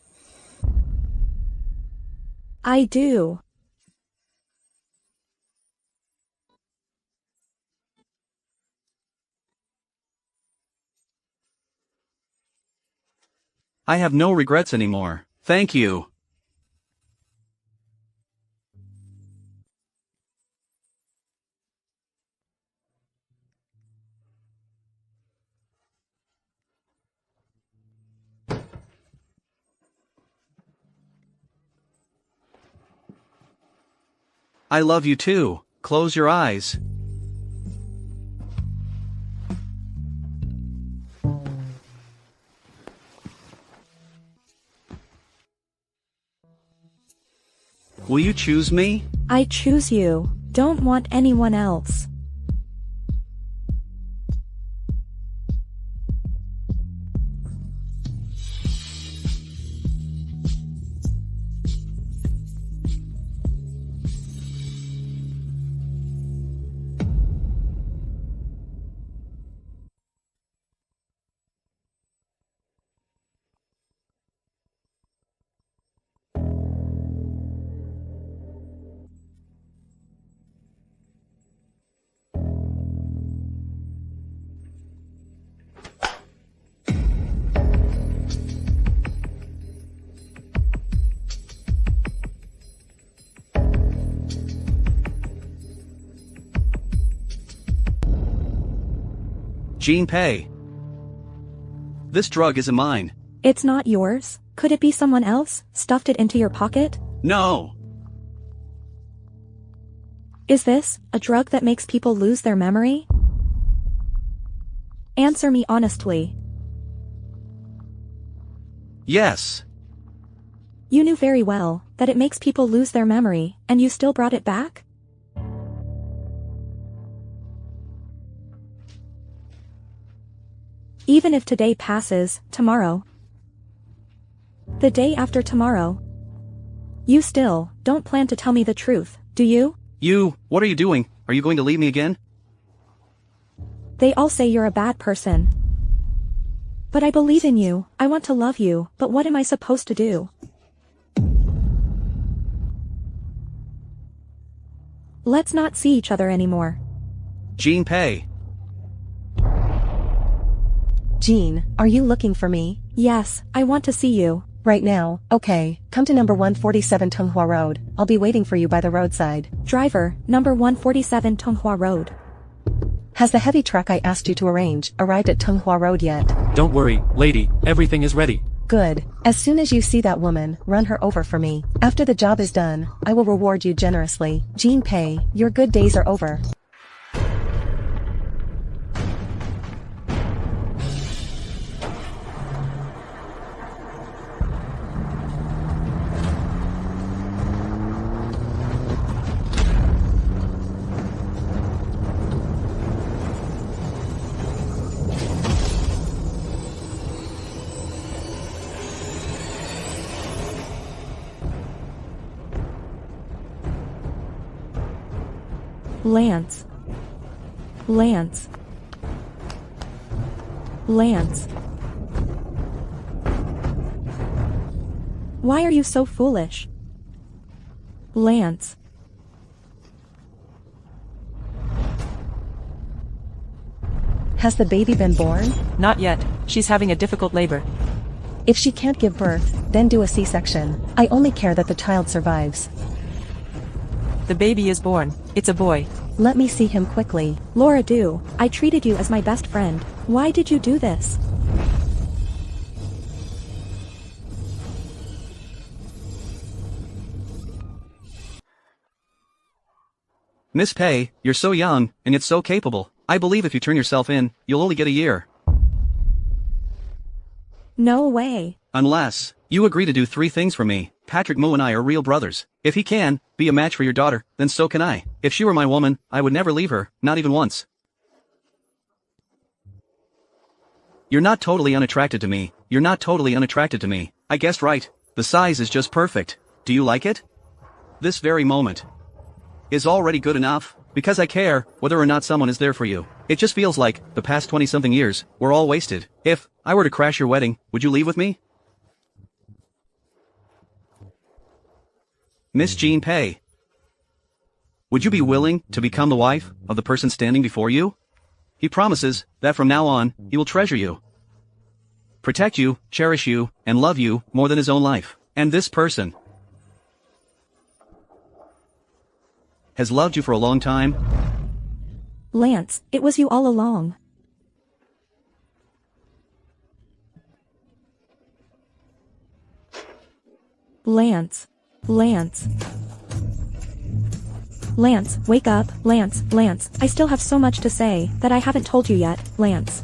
I do. I have no regrets anymore. Thank you. I love you too. Close your eyes. Will you choose me? I choose you. Don't want anyone else. Jean Pei. This drug isn't mine. It's not yours? Could it be someone else, stuffed it into your pocket? No. Is this a drug that makes people lose their memory? Answer me honestly. Yes. You knew very well that it makes people lose their memory, and you still brought it back? Even if today passes, tomorrow, the day after tomorrow, you still don't plan to tell me the truth, do you? What are you doing? Are you going to leave me again? They all say you're a bad person. But I believe in you, I want to love you, but what am I supposed to do? Let's not see each other anymore. Jean Pei. Jean, are you looking for me? Yes, I want to see you. Right now, okay, come to number 147 Tonghua Road. I'll be waiting for you by the roadside. Driver, number 147 Tonghua Road. Has the heavy truck I asked you to arrange arrived at Tonghua Road yet? Don't worry, lady, everything is ready. Good. As soon as you see that woman, run her over for me. After the job is done, I will reward you generously. Jean Pei, your good days are over. Lance. Lance. Lance. Why are you so foolish? Lance. Has the baby been born? Not yet, she's having a difficult labor. If she can't give birth, then do a C-section. I only care that the child survives. The baby is born, it's a boy. Let me see him quickly. Laura Du, I treated you as my best friend. Why did you do this? Miss Pei, you're so young, and yet so capable. I believe if you turn yourself in, you'll only get a year. No way. Unless, you agree to do 3 things for me. Patrick Moo and I are real brothers. If he can be a match for your daughter, then so can I. If she were my woman, I would never leave her, not even once. You're not totally unattracted to me. You're not totally unattracted to me. I guessed right. The size is just perfect. Do you like it? This very moment is already good enough, because I care whether or not someone is there for you. It just feels like the past 20-something years were all wasted. If I were to crash your wedding, would you leave with me? Miss Jean Pei. Would you be willing to become the wife of the person standing before you? He promises that from now on, he will treasure you, protect you, cherish you, and love you more than his own life. And this person has loved you for a long time. Lance, it was you all along. Lance. Lance. Lance, wake up, Lance, Lance, I still have so much to say that I haven't told you yet, Lance.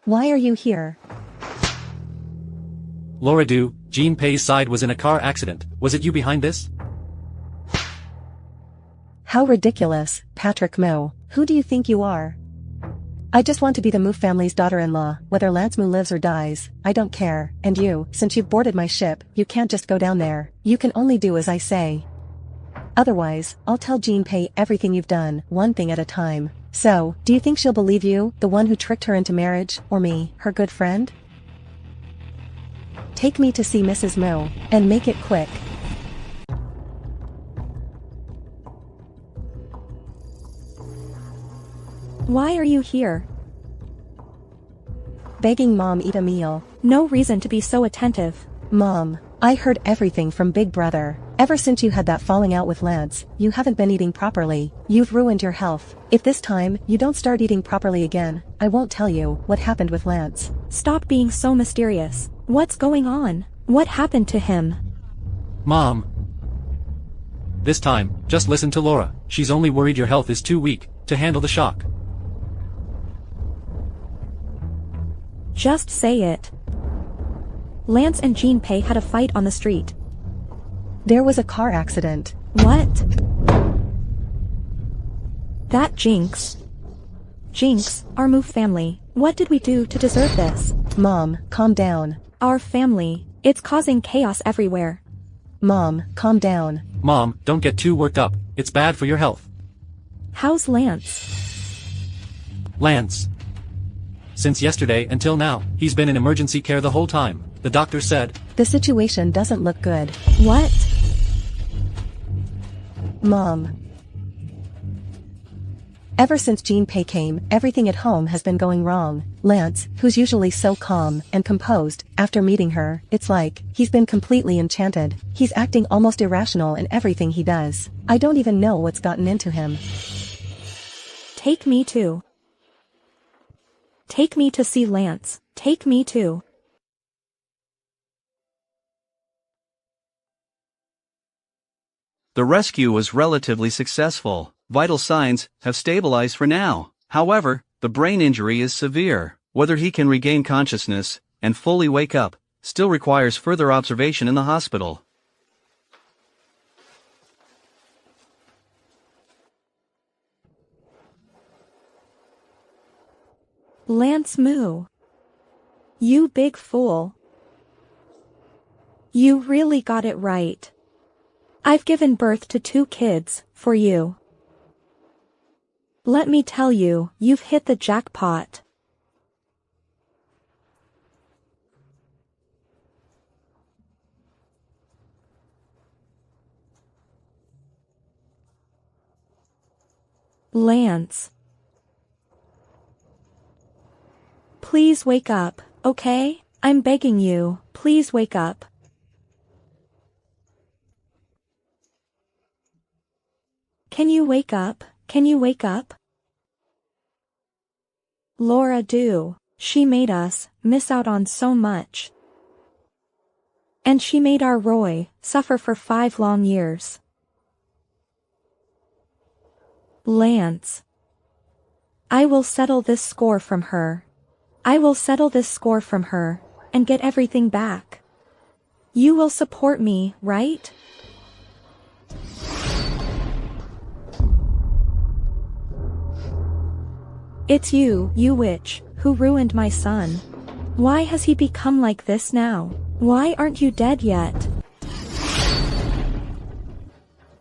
Why are you here? Laura Du, Jean Pei's side was in a car accident. Was it you behind this? How ridiculous, Patrick Moo. Who do you think you are? I just want to be the Moo family's daughter-in-law. Whether Lance Moo lives or dies, I don't care. And you, since you've boarded my ship, you can't just go down there. You can only do as I say. Otherwise, I'll tell Jean Pei everything you've done, one thing at a time. So, do you think she'll believe you, the one who tricked her into marriage, or me, her good friend? Take me to see Mrs. Moo, and make it quick. Why are you here? Begging Mom eat a meal. No reason to be so attentive. Mom, I heard everything from Big Brother. Ever since you had that falling out with Lance, you haven't been eating properly. You've ruined your health. If this time you don't start eating properly again, I won't tell you what happened with Lance. Stop being so mysterious. What's going on? What happened to him? Mom. This time, just listen to Laura. She's only worried your health is too weak to handle the shock. Just say it. Lance and Jinpei had a fight on the street. There was a car accident. What? That Jinx. Jinx, our Moo family. What did we do to deserve this? Mom, calm down. Our family. It's causing chaos everywhere. Mom, calm down. Mom, don't get too worked up. It's bad for your health. How's Lance? Lance. Since yesterday until now, he's been in emergency care the whole time. The doctor said. The situation doesn't look good. What? Mom. Ever since Jinpei came, everything at home has been going wrong. Lance, who's usually so calm and composed, after meeting her, it's like he's been completely enchanted. He's acting almost irrational in everything he does. I don't even know what's gotten into him. Take me too. Take me to see Lance. Take me too. The rescue was relatively successful. Vital signs have stabilized for now. However, the brain injury is severe. Whether he can regain consciousness and fully wake up still requires further observation in the hospital. Lance Moo. You big fool. You really got it right. I've given birth to 2 kids, for you. Let me tell you, you've hit the jackpot. Lance. Please wake up, okay? I'm begging you, please wake up. Can you wake up? Can you wake up? Laura do. She made us miss out on so much. And she made our Roy suffer for 5 long years. Lance. I will settle this score from her. I will settle this score from her, and get everything back. You will support me, right? It's you, you witch, who ruined my son. Why has he become like this now? Why aren't you dead yet?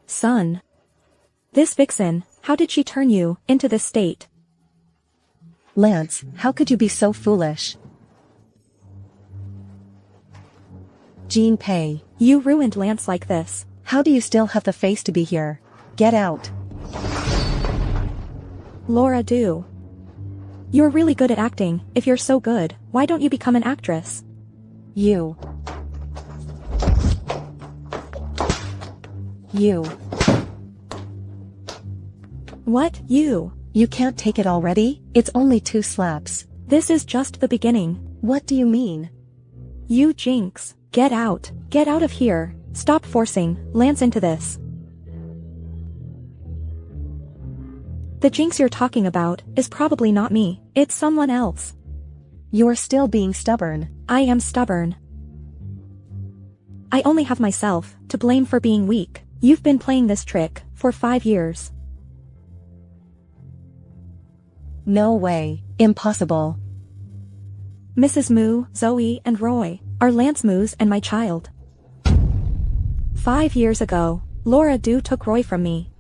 Son. This vixen, how did she turn you into this state? Lance, how could you be so foolish? Jinpei. You ruined Lance like this. How do you still have the face to be here? Get out. Laura do. You're really good at acting. If you're so good, why don't you become an actress? You. What, you? You can't take it already? It's only 2 slaps. This is just the beginning. What do you mean? You Jinx, get out of here. Stop forcing Lance into this. The Jinx you're talking about is probably not me, it's someone else. You're still being stubborn. I am stubborn. I only have myself to blame for being weak. You've been playing this trick for 5 years. No way. Impossible. Mrs. Moo, Zoe, and Roy are Lance Moo's and my child. 5 years ago, Laura Do took Roy from me.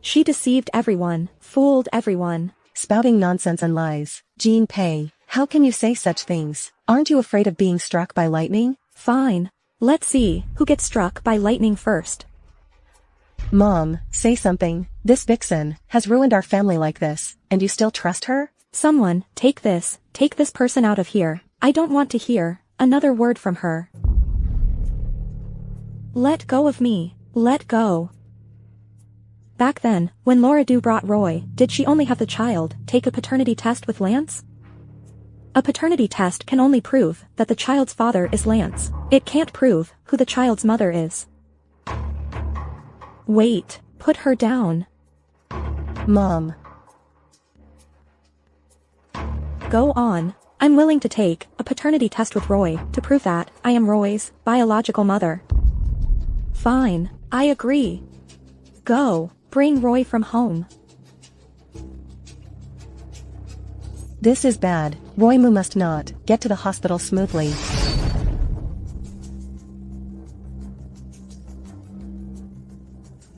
She deceived everyone, fooled everyone. Spouting nonsense and lies. Jinpei, how can you say such things? Aren't you afraid of being struck by lightning? Fine. Let's see who gets struck by lightning first. Mom, say something. This vixen has ruined our family like this, and you still trust her? Someone, take this person out of here. I don't want to hear another word from her. Let go of me. Let go. Back then, when Laura Du brought Roy, did she only have the child take a paternity test with Lance? A paternity test can only prove that the child's father is Lance. It can't prove who the child's mother is. Wait, put her down. Mom. Go on. I'm willing to take a paternity test with Roy to prove that I am Roy's biological mother. Fine, I agree. Go, bring Roy from home. This is bad. Roy Moo must not get to the hospital smoothly.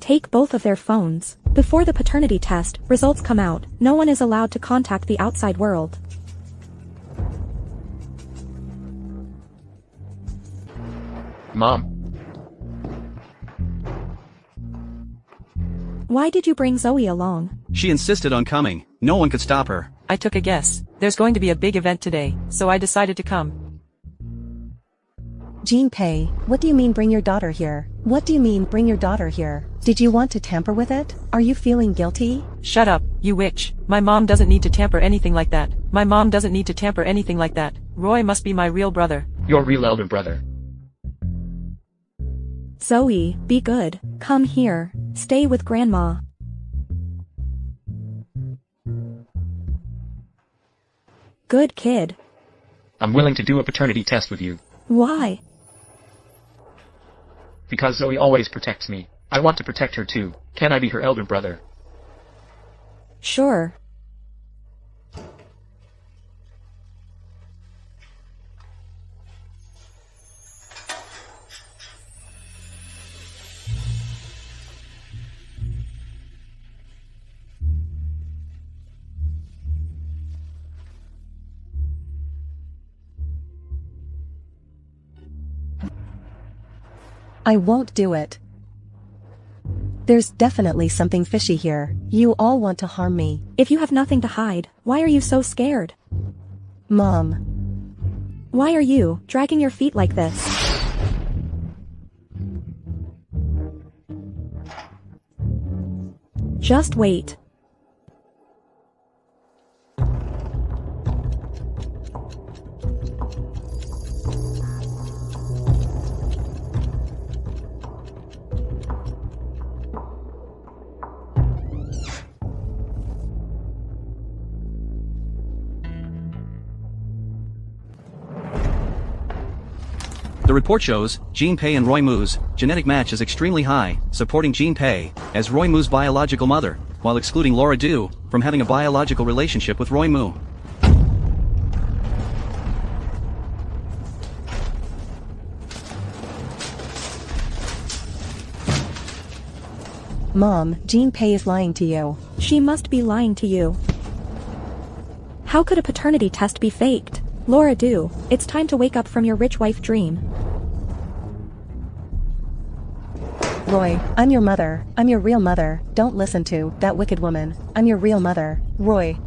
Take both of their phones. Before the paternity test results come out, no one is allowed to contact the outside world. Mom. Why did you bring Zoe along? She insisted on coming. No one could stop her. I took a guess. There's going to be a big event today, so I decided to come. Jinpei, what do you mean bring your daughter here? What do you mean bring your daughter here? Did you want to tamper with it? Are you feeling guilty? Shut up, you witch. My mom doesn't need to tamper anything like that. My mom doesn't need to tamper anything like that. Roy must be my real brother. Your real elder brother. Zoe, be good. Come here. Stay with Grandma. Good kid. I'm willing to do a paternity test with you. Why? Because Zoe always protects me. I want to protect her too. Can I be her elder brother? Sure. I won't do it. There's definitely something fishy here. You all want to harm me. If you have nothing to hide, why are you so scared? Mom. Why are you dragging your feet like this? Just wait. The report shows Jinpei and Roy Moo's genetic match is extremely high, supporting Jinpei as Roy Moo's biological mother, while excluding Laura Du from having a biological relationship with Roy Moo. Mom, Jinpei is lying to you. She must be lying to you. How could a paternity test be faked? Laura Du, it's time to wake up from your rich wife dream. Roy, I'm your mother. I'm your real mother. Don't listen to that wicked woman. I'm your real mother. Roy.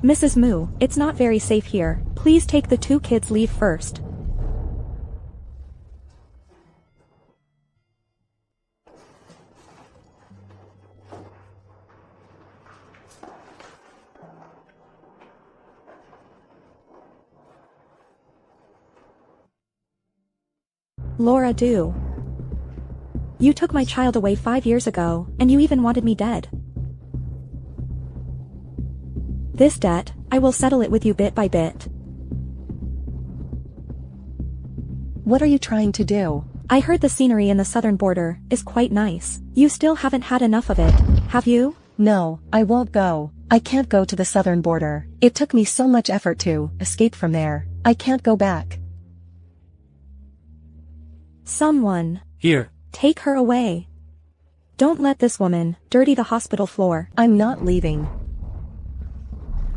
Mrs. Moo, it's not very safe here. Please take the two kids' leave first. Laura Du. You took my child away 5 years ago, and you even wanted me dead. This debt, I will settle it with you bit by bit. What are you trying to do? I heard the scenery in the southern border is quite nice. You still haven't had enough of it, have you? No, I won't go. I can't go to the southern border. It took me so much effort to escape from there. I can't go back. Someone. Here. Take her away. Don't let this woman dirty the hospital floor. I'm not leaving.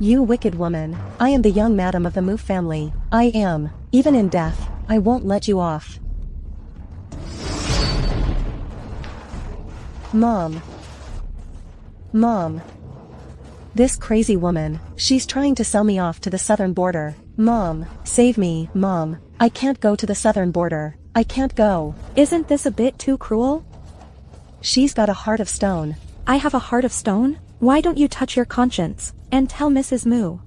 You wicked woman. I am the young madam of the Moo family. I am. Even in death, I won't let you off. Mom. Mom. This crazy woman, she's trying to sell me off to the southern border. Mom, save me, Mom. I can't go to the southern border. I can't go. Isn't this a bit too cruel? She's got a heart of stone. I have a heart of stone? Why don't you touch your conscience, and tell Mrs. Moo?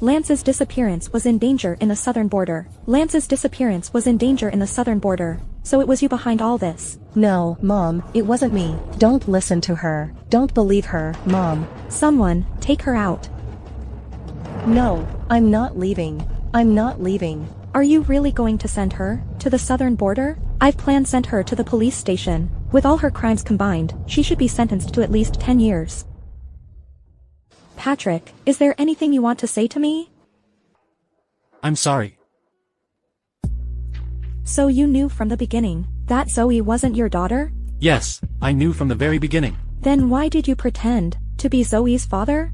Lance's disappearance was in danger in the southern border. Lance's disappearance was in danger in the southern border. So it was you behind all this. No, Mom, it wasn't me. Don't listen to her. Don't believe her, Mom. Someone, take her out. No, I'm not leaving. I'm not leaving. Are you really going to send her to the southern border? I've planned send her to the police station. With all her crimes combined, she should be sentenced to at least 10 years. Patrick, is there anything you want to say to me? I'm sorry. So you knew from the beginning that Zoe wasn't your daughter? Yes, I knew from the very beginning. Then why did you pretend to be Zoe's father?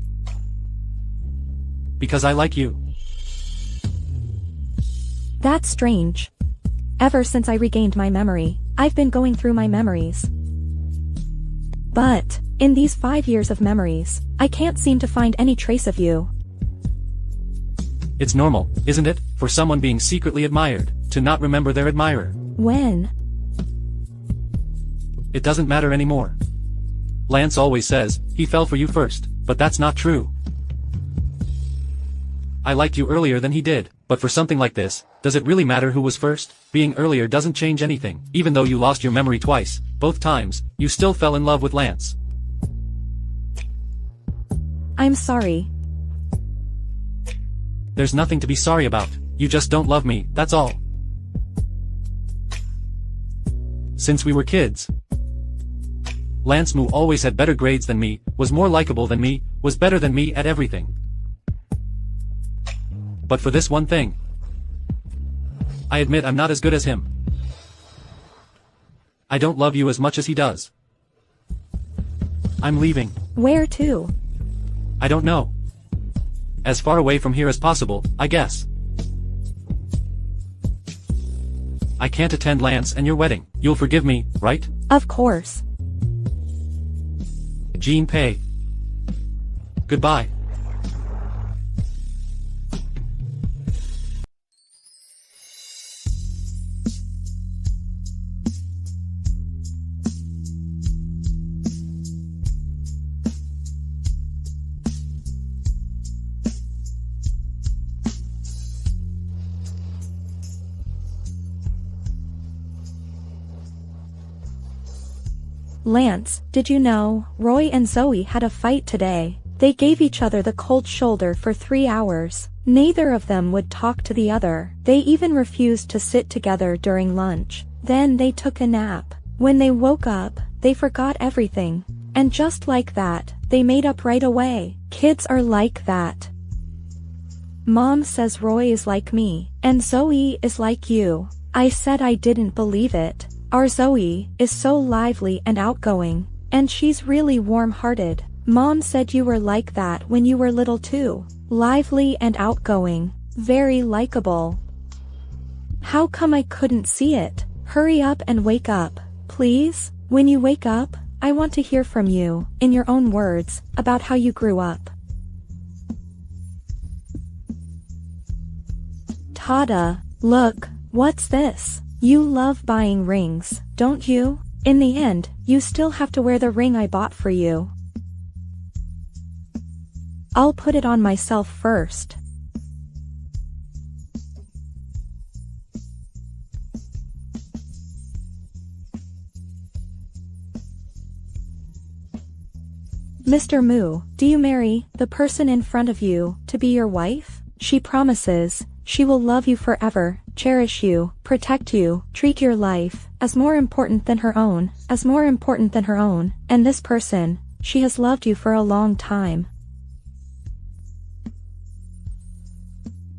Because I like you. That's strange. Ever since I regained my memory, I've been going through my memories. But, in these 5 years of memories, I can't seem to find any trace of you. It's normal, isn't it, for someone being secretly admired, to not remember their admirer? When? It doesn't matter anymore. Lance always says, he fell for you first, but that's not true. I liked you earlier than he did, but for something like this, does it really matter who was first? Being earlier doesn't change anything. Even though you lost your memory twice, both times, you still fell in love with Lance. I'm sorry. There's nothing to be sorry about. You just don't love me, that's all. Since we were kids. Lance Moo always had better grades than me, was more likable than me, was better than me at everything. But for this one thing, I admit I'm not as good as him. I don't love you as much as he does. I'm leaving. Where to? I don't know. As far away from here as possible, I guess. I can't attend Lance and your wedding. You'll forgive me, right? Of course. Jean Pei. Goodbye. Lance, did you know, Roy and Zoe had a fight today? They gave each other the cold shoulder for 3 hours. Neither of them would talk to the other. They even refused to sit together during lunch. Then they took a nap. When they woke up, they forgot everything. And just like that, they made up right away. Kids are like that. Mom says Roy is like me, and Zoe is like you. I said I didn't believe it. Our Zoe is so lively and outgoing, and she's really warm-hearted. Mom said you were like that when you were little too. Lively and outgoing, very likable. How come I couldn't see it? Hurry up and wake up, please. When you wake up, I want to hear from you, in your own words, about how you grew up. Tada, look, what's this? You love buying rings, don't you? In the end, you still have to wear the ring I bought for you. I'll put it on myself first. Mr. Moo, do you marry the person in front of you to be your wife? She promises she will love you forever, cherish you, protect you, treat your life as more important than her own, and this person, she has loved you for a long time.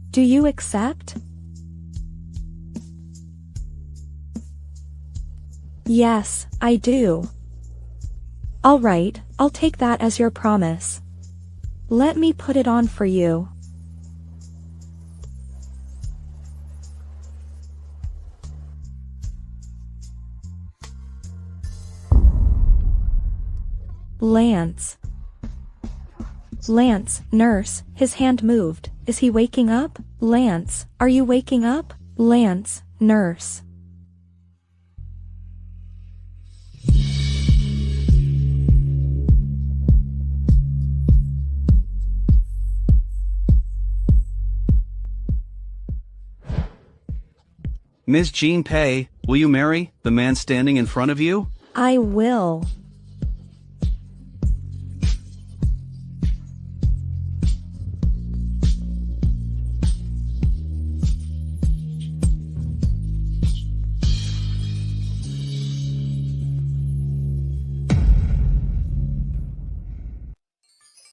Do you accept? Yes, I do. Alright, I'll take that as your promise. Let me put it on for you. Lance. Lance, nurse, his hand moved. Is he waking up? Lance, are you waking up? Lance, nurse. Ms. Jean Pei, will you marry the man standing in front of you? I will.